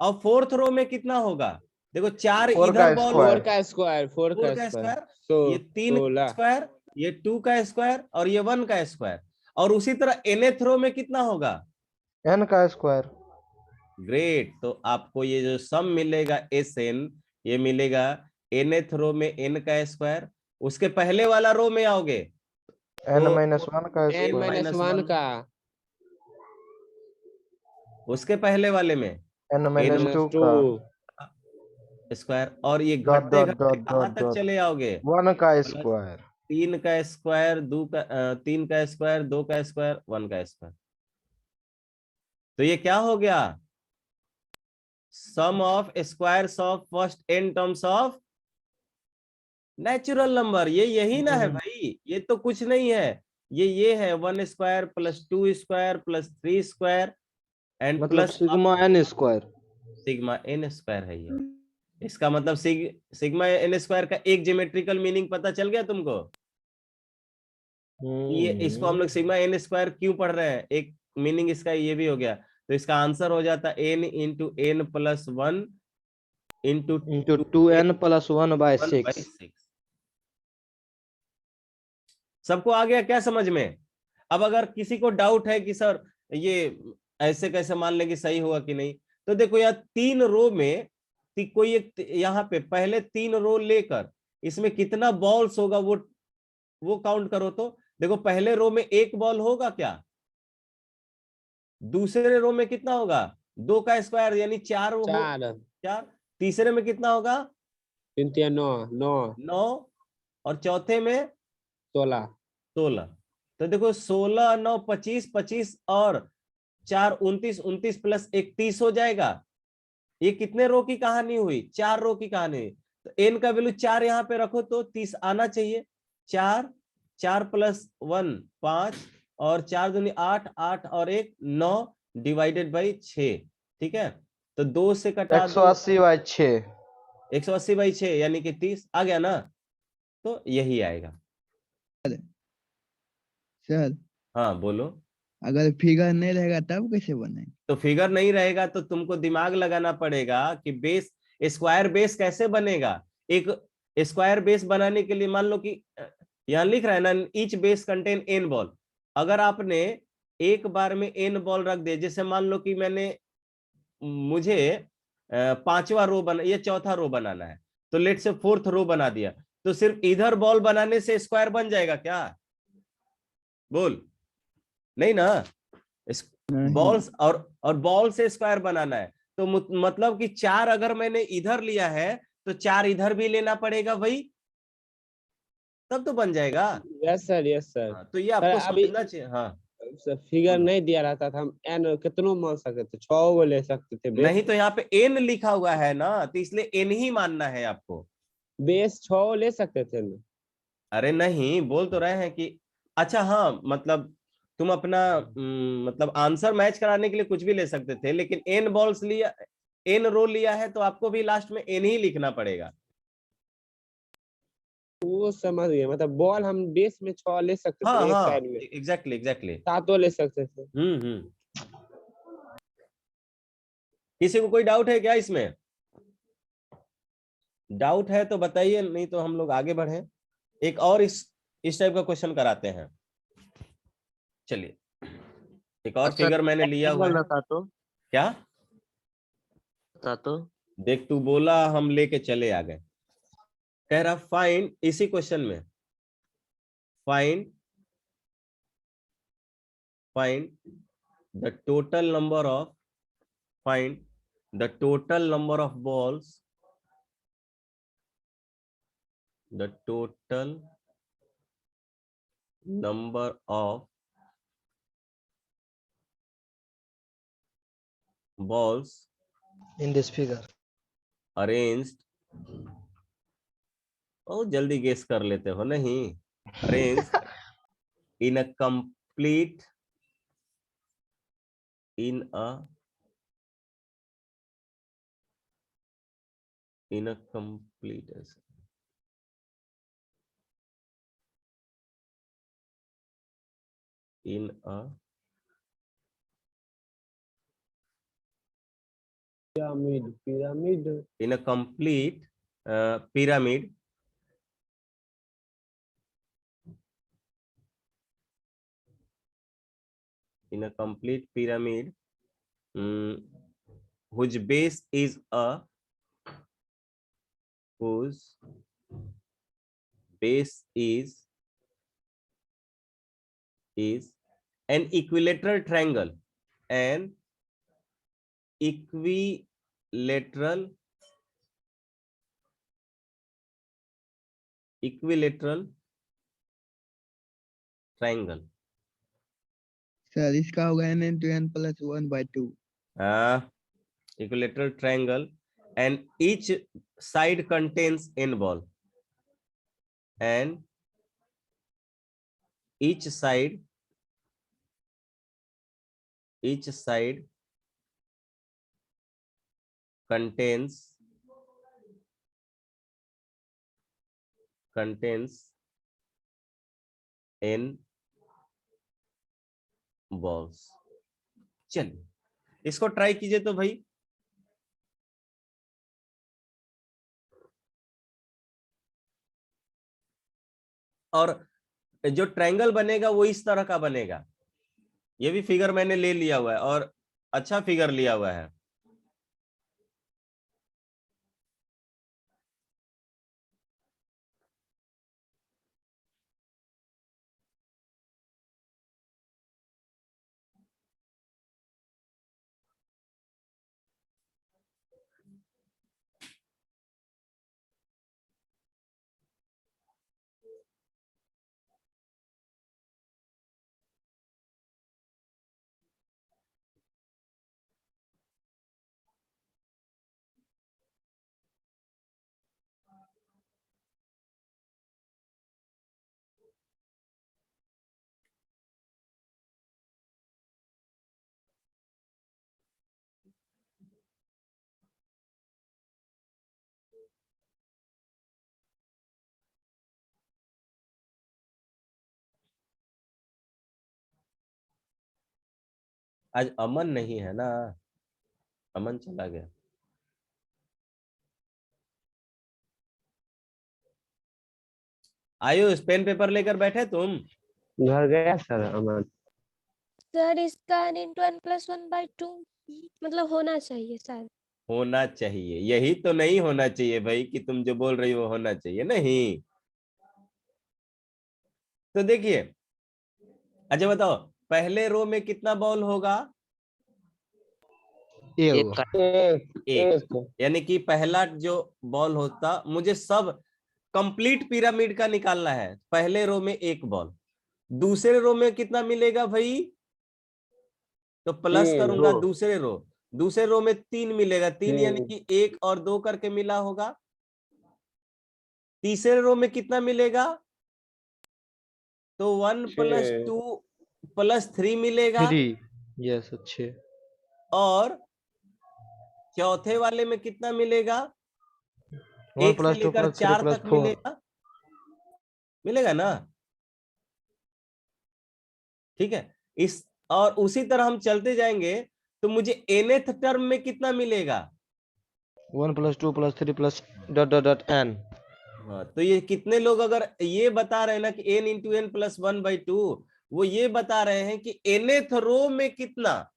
और 4th रो में कितना होगा? देखो 4 4 इधर का बॉल, स्क्वायर। 4 का स्क्वायर 4 4 का का स्क्वायर स्क्वायर, ये 3 का 16। स्क्वायर, ये 2 का स्क्वायर और ये 1 का स्क्वायर। और उसी तरह nth रो में कितना होगा? n का स्क्वायर। ग्रेट। तो आपको ये जो सम मिलेगा Sn, ये मिलेगा nth रो में n का स्क्वायर। उसके पहले वाला रो में आओगे n तो -1 का n स्क्वायर। -1 का उसके पहले वाले में n n -2 -2 का स्क्वायर, और ये डॉट घटते डॉट घटते डॉट कहां डॉट तक डॉट चले आओगे? 1 का प्लस स्क्वायर। 3 का स्क्वायर, 3 का स्क्वायर, 2 का स्क्वायर, 1 का स्क्वायर। तो ये क्या हो गया? Sum of squares of first n terms of natural number. ये यही ना है भाई, ये तो कुछ नहीं है। ये है 1 square plus 2 square plus 3 square and मतलब plus sigma n square. Sigma n square है ये। इसका मतलब सिग्मा n स्क्वायर का एक ज्योमेट्रिकल मीनिंग पता चल गया तुमको? ये इसको हम लोग सिग्मा n स्क्वायर क्यों पढ़ रहे हैं, एक मीनिंग इसका ये भी हो गया। तो इसका आंसर हो जाता n into n plus 1 into into 2n + 1/6। 6। सबको आ गया क्या समझ में? अब अगर किसी को डाउट है कि सर ये ऐसे कैसे मान लें कि सही होगा कि नहीं, तो देखो यार 3 रो में कोई एक यहाँ पे पहले 3 रो लेकर इसमें कितना बॉल्स होगा वो काउंट करो। तो देखो पहले रो में 1 बॉल होगा क्या? दूसरे रो में कितना होगा? 2 का स्क्वायर यानी 4 हो 4। तीसरे में कितना होगा? 3 3 9 9 9 और चौथे में 16। 16। तो देखो 16 9 25 25 और 4 29 29 प्लस 1 30 हो जाएगा। ये कितने रो की कहानी हुई? 4 रो की कहानी हुई। तो n का वैल्यू 4 यहाँ पे रखो तो 30 आना चाहिए। 4 4 प्लस 1 5 और 4 दूनी 8 8 और 1 9 डिवाइडेड बाई 6। ठीक है, तो 2 से कटा 180/6। 180/6 यानी कि 30 आ गया ना? तो यही आएगा। सर हाँ बोलो। अगर फिगर नहीं रहेगा तब कैसे बने? तो फिगर नहीं रहेगा तो तुमको दिमाग लगाना पड़ेगा कि बेस, स्क्वायर बेस कैसे बनेगा। एक स्क्वायर बेस बनाने के लिए मान लो कि यहाँ लिख रहा है ना, each base contain n ball. अगर आपने एक बार में n बॉल रख दे, जैसे मान लो कि मुझे 5वां रो बना, ये 4था रो बनाना है, तो लेट से 4th रो बना दिया, तो सिर्फ इधर बॉल बनाने से स्क्वायर बन जाएगा क्या? बोल नहीं ना। बॉल्स और बॉल से स्क्वायर बनाना है, तो मतलब कि 4 अगर मैंने इधर लिया है तो 4 इधर भी लेना पड़ेगा भाई, तब तो बन जाएगा। Yes sir. हाँ, तो ये आपको समझना चाहिए। हाँ फिगर नहीं दिया रहता था, हम n कितनों मान सकते थे? 6 को ले सकते थे। नहीं तो यहाँ पे n लिखा हुआ है ना, तो इसलिए n ही मानना है आपको। बेस 6 ले सकते थे ना? अरे नहीं, बोल तो रहे हैं कि अच्छा हाँ, मतलब तुम अपना मतलब आंसर मैच कराने के लिए कुछ भी ले सकते थे, लेकिन n बॉल्स लिया, n रो लिया है, तो आपको भी लास्ट में n ही लिखना पड़ेगा। वो समझ गए, मतलब बॉल हम बेस में 6 ले सकते हाँ थे एक हाँ, साइड में, एग्जैक्टली एग्जैक्टली। 7 ले सकते थे। किसी को कोई डाउट है क्या इसमें? डाउट है तो बताइए, नहीं तो हम लोग आगे बढ़े। एक और इस टाइप का क्वेश्चन कराते हैं। चलिए, एक और फिगर मैंने लिया हुआ है। था तो क्या? देख, तू बोला हम लेके चले आ गए। कह रहा फाइंड, इसी क्वेश्चन में find the total number of balls, the total number of balls in this figure. arranged, ओ जल्दी गेस कर लेते हो नहीं, arranged in a complete pyramid in a complete pyramid whose base is an equilateral triangle, an equilateral triangle. Sir इसका होगा n into n plus 1 by 2. Equilateral triangle and each side contains n ball, and each side contains n balls. चलिए, इसको try कीजिए तो भाई। और जो triangle बनेगा वो इस तरह का बनेगा। ये भी फिगर मैंने ले लिया हुआ है, और अच्छा फिगर लिया हुआ है। आज अमन नहीं है ना, अमन चला गया। आयुष, पेन पेपर लेकर बैठे तुम? घर गया सर अमन। सर इसका n into n plus 1 by 2 मतलब होना चाहिए शायद। होना चाहिए, यही तो नहीं होना चाहिए भाई कि तुम जो बोल रही हो होना चाहिए नहीं। तो देखिए, अच्छा बताओ, पहले रो में कितना बॉल होगा? एक। यानी कि पहला जो बॉल होता, मुझे सब कंप्लीट पिरामिड का निकालना है। पहले रो में एक बॉल, दूसरे रो में कितना मिलेगा भाई? तो प्लस करूंगा दूसरे रो में 3 मिलेगा, 3 यानी कि 1 और 2 करके मिला होगा। तीसरे रो में कितना मिलेगा? तो 1 + 2 +3 मिलेगा 3 यस अच्छे और चौथे वाले में कितना मिलेगा? 1 1 से + 2 लेकर + 3 4 + तक 4 मिलेगा, मिलेगा ना? ठीक है। इस और उसी तरह हम चलते जाएंगे तो मुझे nth टर्म में कितना मिलेगा? 1 + 2 + 3 + ... n हाँ, तो ये कितने लोग अगर ये बता रहे हैं ना कि n इंटू एन प्लस 1/2, वो ये बता रहे हैं कि nth रो में कितना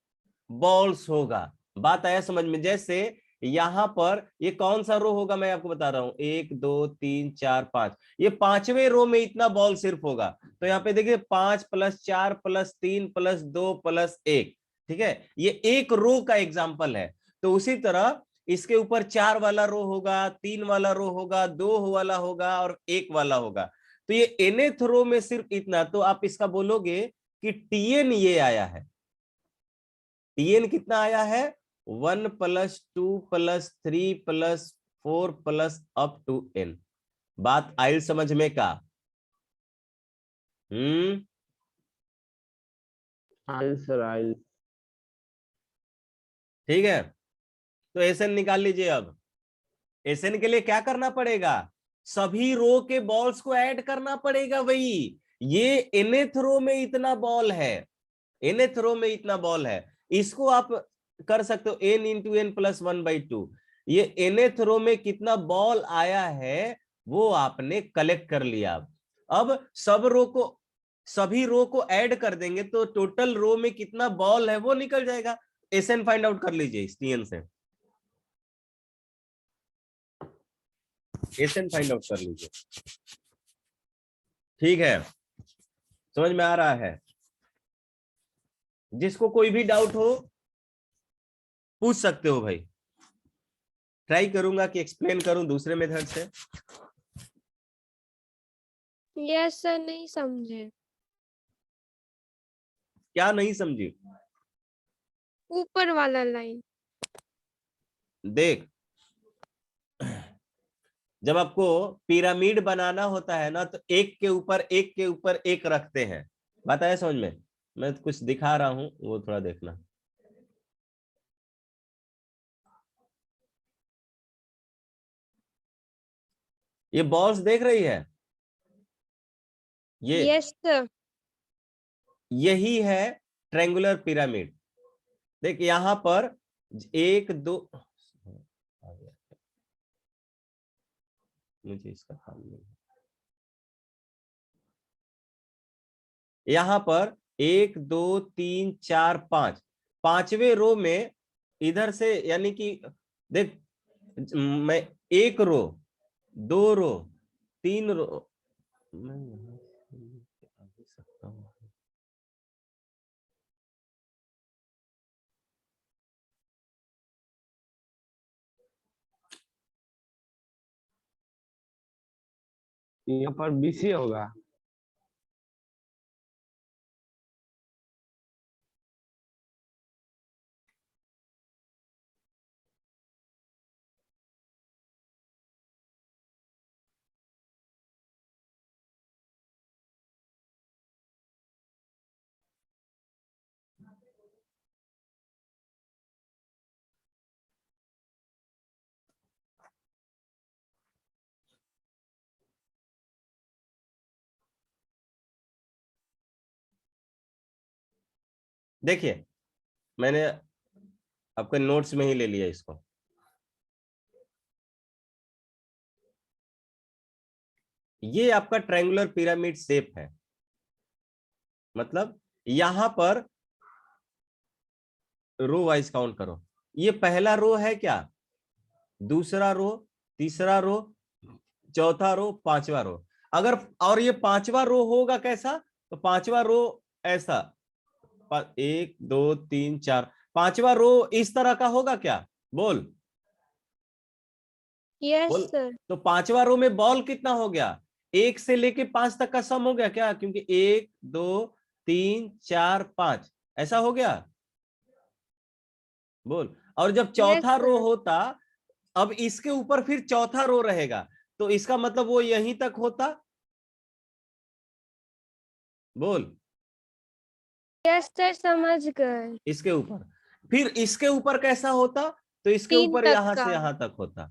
बॉल्स होगा। बात आया समझ में? जैसे यहां पर ये कौन सा रो होगा मैं आपको बता रहा हूं, 1 2 3 4 5, ये 5वें रो में इतना बॉल सिर्फ होगा। तो यहाँ पे देखिए 5 + 4 + 3 + 2 + 1, ठीक है, ये एक रो का एग्जाम्पल है। तो उसी तरह इसके ऊपर 4 वाला रो होगा, 3 वाला रो होगा, 2 वाला होगा और 1 वाला होगा। तो ये nth रो में सिर्फ इतना, तो आप इसका बोलोगे कि tn ये आया है। tn कितना आया है? 1 + 2 + 3 + 4 + up to n। बात आई समझ में का? आइल सर आइल। ठीक है, तो एसएन निकाल लीजिए। अब एसएन के लिए क्या करना पड़ेगा? सभी रो के बॉल्स को ऐड करना पड़ेगा। वही ये nth रो में इतना बॉल है, nth रो में इतना बॉल है, इसको आप कर सकते हो n इंटू एन प्लस 1/2। ये nth रो में कितना बॉल आया है वो आपने कलेक्ट कर लिया। अब सभी रो को ऐड कर देंगे तो टोटल रो में कितना बॉल है वो निकल जाएगा। एसएन फाइंड आउट कर लीजिए इस टीएन से, एसएन फाइंड आउट कर लीजिए। ठीक है, समझ में आ रहा है? जिसको कोई भी डाउट हो पूछ सकते हो भाई। ट्राई करूंगा कि एक्सप्लेन करूं दूसरे मेथड से। यस सर, नहीं समझे। क्या नहीं समझी? ऊपर वाला लाइन। देख, जब आपको पिरामिड बनाना होता है ना तो एक के ऊपर एक के ऊपर एक रखते हैं। बात आया समझ में? मैं कुछ दिखा रहा हूं वो थोड़ा देखना। ये बॉल्स देख रही है? ये यस सर। यही है ट्रायंगुलर पिरामिड। देख यहां पर 1 2, मुझे इसका काम नहीं, यहां पर 1 2 3 4 5, 5वें रो में इधर से यानी कि देख, मैं 1 रो 2 रो 3 रो, मैं यहां से आगे सकता हूं। यहाँ पर BC होगा। देखिए मैंने आपके नोट्स में ही ले लिया इसको। ये आपका ट्रायंगुलर पिरामिड शेप है, मतलब यहां पर रो वाइज काउंट करो। ये पहला रो है क्या? दूसरा रो, तीसरा रो, चौथा रो, पांचवा रो। अगर और ये पांचवा रो होगा कैसा? तो पांचवा रो ऐसा 1 2 3 4, पांचवा रो इस तरह का होगा क्या? बोल यस बोल। सर। तो पांचवा रो में बॉल कितना हो गया? 1 से लेके 5 तक का सम हो गया क्या? क्योंकि 1 2 3 4 5 ऐसा हो गया। बोल। और जब यस चौथा रो सर। होता, अब इसके ऊपर फिर चौथा रो रहेगा, तो इसका मतलब वो यहीं तक होता। बोल। यस सर समझ गए। इसके ऊपर, फिर इसके ऊपर कैसा होता, तो इसके 3 ऊपर तक यहां से का। यहां तक होता,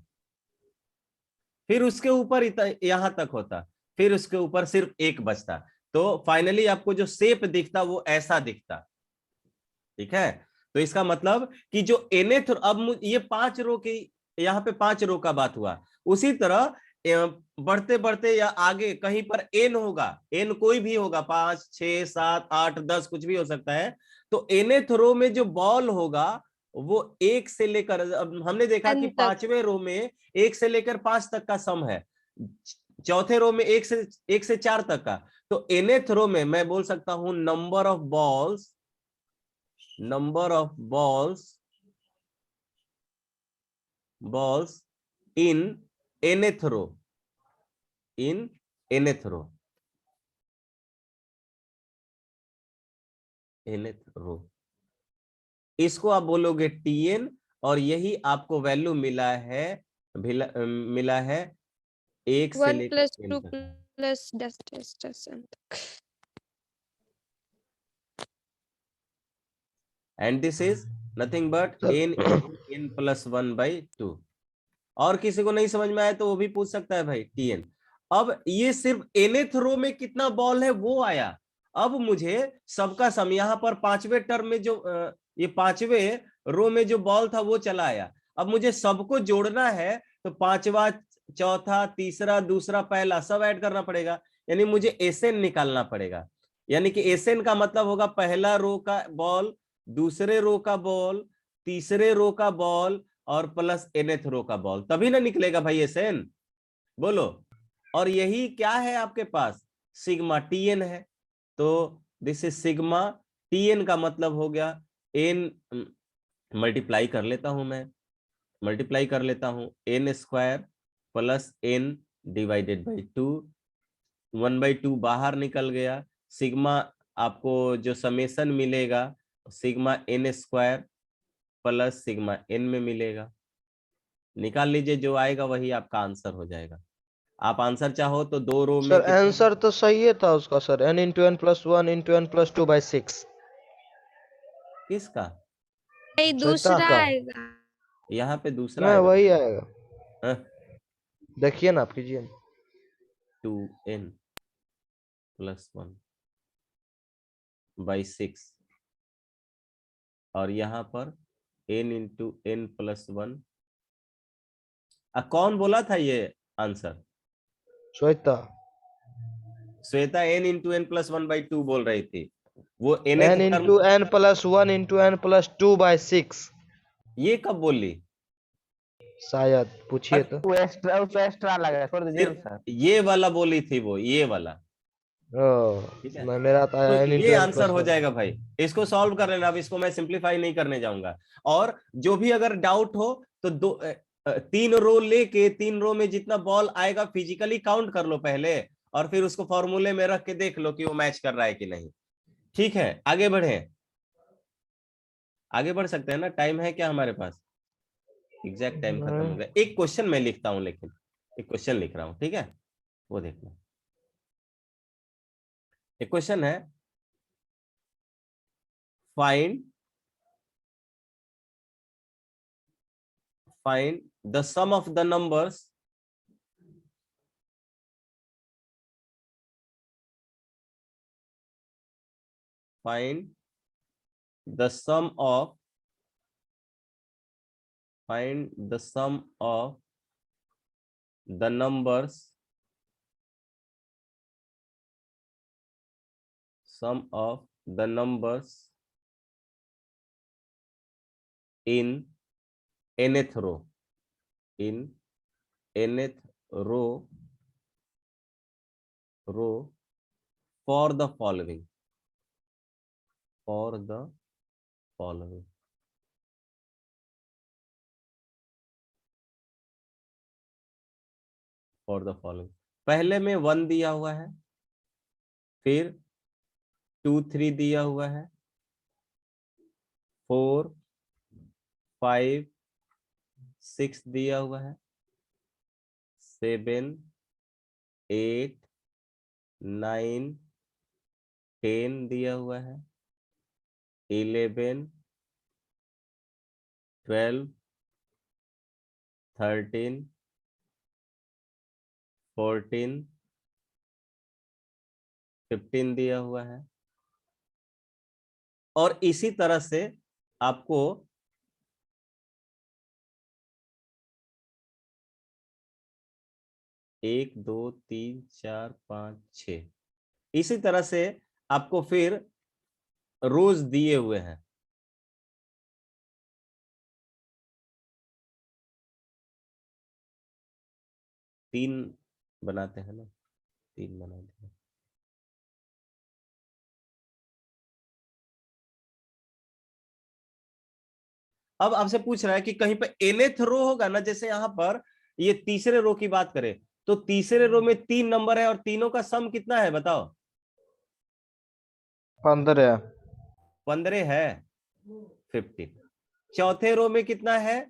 फिर उसके ऊपर यहां तक होता, फिर उसके ऊपर सिर्फ एक बचता। तो फाइनली आपको जो शेप दिखता वो ऐसा दिखता। ठीक है, तो इसका मतलब कि जो nth, अब ये 5 रो की, यहाँ पे 5 रो का बात हुआ। उसी तरह बढ़ते बढ़ते या आगे कहीं पर n होगा, n कोई भी होगा, 5 6 7 8 10 कुछ भी हो सकता है। तो nth रो में जो बॉल होगा वो 1 से लेकर, अब हमने देखा कि N तक। 5वें रो में 1 से लेकर 5 तक का सम है, चौथे रो में 1 से 4 तक का। तो nth रो में मैं बोल सकता हूं number of balls in nth row, in nth row, nth row, इसको आप बोलोगे tn, और यही आपको वैल्यू मिला है 1 से 1 लेकर plus n 2 तक। plus dash N तक। And this is nothing but n into n plus 1/2। और किसी को नहीं समझ में आया तो वो भी पूछ सकता है भाई tn। अब ये सिर्फ nth रो में कितना बॉल है वो आया। अब मुझे सबका सम, यहां पर 5वें टर्म में जो ये 5वें रो में जो बॉल था वो चला आया। अब मुझे सबको जोड़ना है, तो 5वां, चौथा, तीसरा, दूसरा, पहला सब ऐड करना पड़ेगा, यानी मुझे एसएन निकालना पड़ेगा। यानी कि एसएन का मतलब होगा पहला रो का बॉल, दूसरे रो का बॉल, तीसरे रो का बॉल और प्लस nth रो का बॉल, तभी ना निकलेगा भाई एसएन, बोलो। और यही क्या है आपके पास, सिग्मा टीएन है। तो दिस इज सिग्मा टीएन का मतलब हो गया एन, मल्टीप्लाई कर लेता हूं मैं, मल्टीप्लाई कर लेता हूं, n square plus n divided by 2, 1/2 बाहर निकल गया। सिग्मा आपको जो समेशन मिलेगा sigma n square plus sigma n में मिलेगा, निकाल लीजिए, जो आएगा वही आपका आंसर हो जाएगा। आप आंसर चाहो तो 2 रो में सर कितना, आंसर तो सही है था उसका sir, n into n plus 1 into n plus 2 by 6। किसका, नहीं श्वेता दूसरा का, आएगा। यहाँ पे दूसरा मैं आएगा, वही आएगा, हाँ, देखिए ना आप कीजिए। 2n plus 1 by 6, और यहाँ पर n into n plus 1। कौन बोला था ये answer, Shweta. Shweta n into n plus 1/2 बोल रही थी, वो n nth term, into n plus 1 into n plus 2 by 6 ये कब बोली, शायद, पूछिए तो। वो एक्स्ट्रा लगा, छोड़ दीजिए ना सिर्फ सर। ये वाला बोली थी वो, ये वाला। ठीक है, मैं मेरा था तो n ये into n आंसर plus हो 1। जाएगा भाई, इसको सॉल्व कर लेना। अब इसको मैं सिंप्लीफाई नहीं करने जाऊंगा। और जो भी अगर डाउट हो तो 3 रो लेके 3 रो में जितना बॉल आएगा फिजिकली काउंट कर लो पहले, और फिर उसको फॉर्मूले में रख के देख लो कि वो मैच कर रहा है कि नहीं। ठीक है, आगे बढ़े, आगे बढ़ सकते हैं ना, टाइम है क्या हमारे पास, एग्जैक्ट टाइम खत्म हो गया। एक क्वेश्चन मैं लिखता हूं, लेकिन एक क्वेश्चन लिख रहा हूं, ठीक है, वो देखना। एक क्वेश्चन है, find the sum of the numbers find the sum of the numbers in nth row, in nth row for the following, for the following। For the following, पहले में 1 दिया हुआ है, फिर 2 3 दिया हुआ है, 4 5 6 दिया हुआ है, 7 8 9 10 दिया हुआ है, 11, 12, 13, 14, 15 दिया हुआ है। और इसी तरह से आपको एक, दो, तीन, चार, पांच, छ, इसी तरह से आपको फिर रोज दिए हुए हैं। तीन बनाते हैं ना, तीन बनाते हैं। अब आपसे पूछ रहा है कि कहीं पर nth रो होगा ना, जैसे यहां पर ये तीसरे रो की बात करें तो तीसरे रो में 3 नंबर है और तीनों का सम कितना है बताओ? 15। 15 है, 15। चौथे रो में कितना है?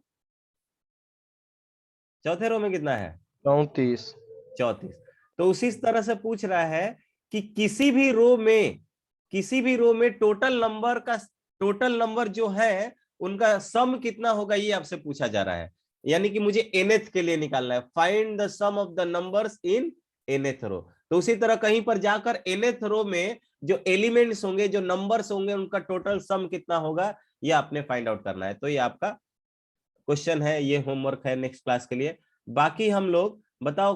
चौथे रो में कितना है? 34। 34। तो उसी तरह से पूछ रहा है कि किसी भी रो में टोटल नंबर जो है उनका सम कितना होगा, ये आपसे पूछा जा रहा है। यानी कि मुझे nth के लिए निकालना है, find the sum of the numbers in nth row. तो उसी तरह कहीं पर जाकर nth रो में जो एलिमेंट्स होंगे, जो नंबर्स होंगे, उनका टोटल सम कितना होगा, ये आपने फाइंड आउट करना है। तो ये आपका क्वेश्चन है, ये होमवर्क है नेक्स्ट क्लास के लिए। बाकी हम लोग बताओ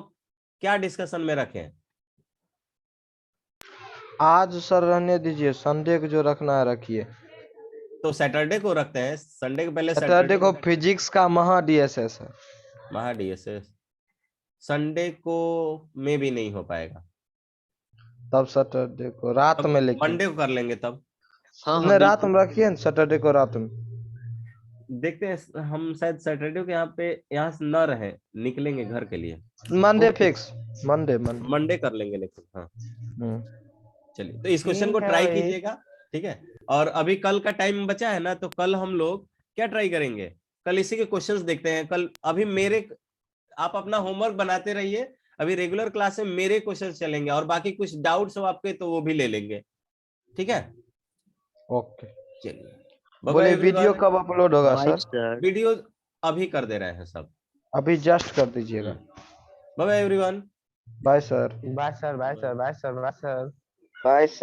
क्या डिस्कशन में रखें? आज सर रहने दीजिए, संडे को जो रखना है रखिए। तो सैटरडे को रखते हैं, संडे के पहले सैटरडे को फिजिक्स का महा डीएसएस है। महा डीएसएस संडे को में भी नहीं हो पाएगा, तब सैटरडे को रात में लेकिन मंडे को कर लेंगे तब। हाँ हाँ नहीं, रात बिल्कुल। में रखिए ना, सैटरडे को रात में। देखते हैं, हम शायद सैटरडे को यहाँ से न रहे, निकलेंगे घर के लिए। Monday fix, Monday. मंडे कर लेंगे लेकिन। हाँ चलिए, तो इस क्वेश्चन को ठीक है ट्राई भाई। कीजिएगा, ठीक है। और अभी कल का टाइम बचा है ना, तो कल हम लोग क्या ट्राई करेंगे, कल इसी के क्वेश्चंस देखते हैं। कल अभी आप अपना होमवर्क बनाते रहिए, अभी रेगुलर क्लास में मेरे क्वेश्चन चलेंगे, और बाकी कुछ डाउट्स हो आपके तो वो भी ले लेंगे, ठीक है। ओके, चलिए, बोले वीडियो कब अपलोड होगा बाय सर? सर। वीडियो अभी कर दे रहे हैं सब, अभी जस्ट कर दीजिएगा। Bye bye everyone. Bye sir. Bye sir, bye sir, bye sir, bye sir. Bye, sir.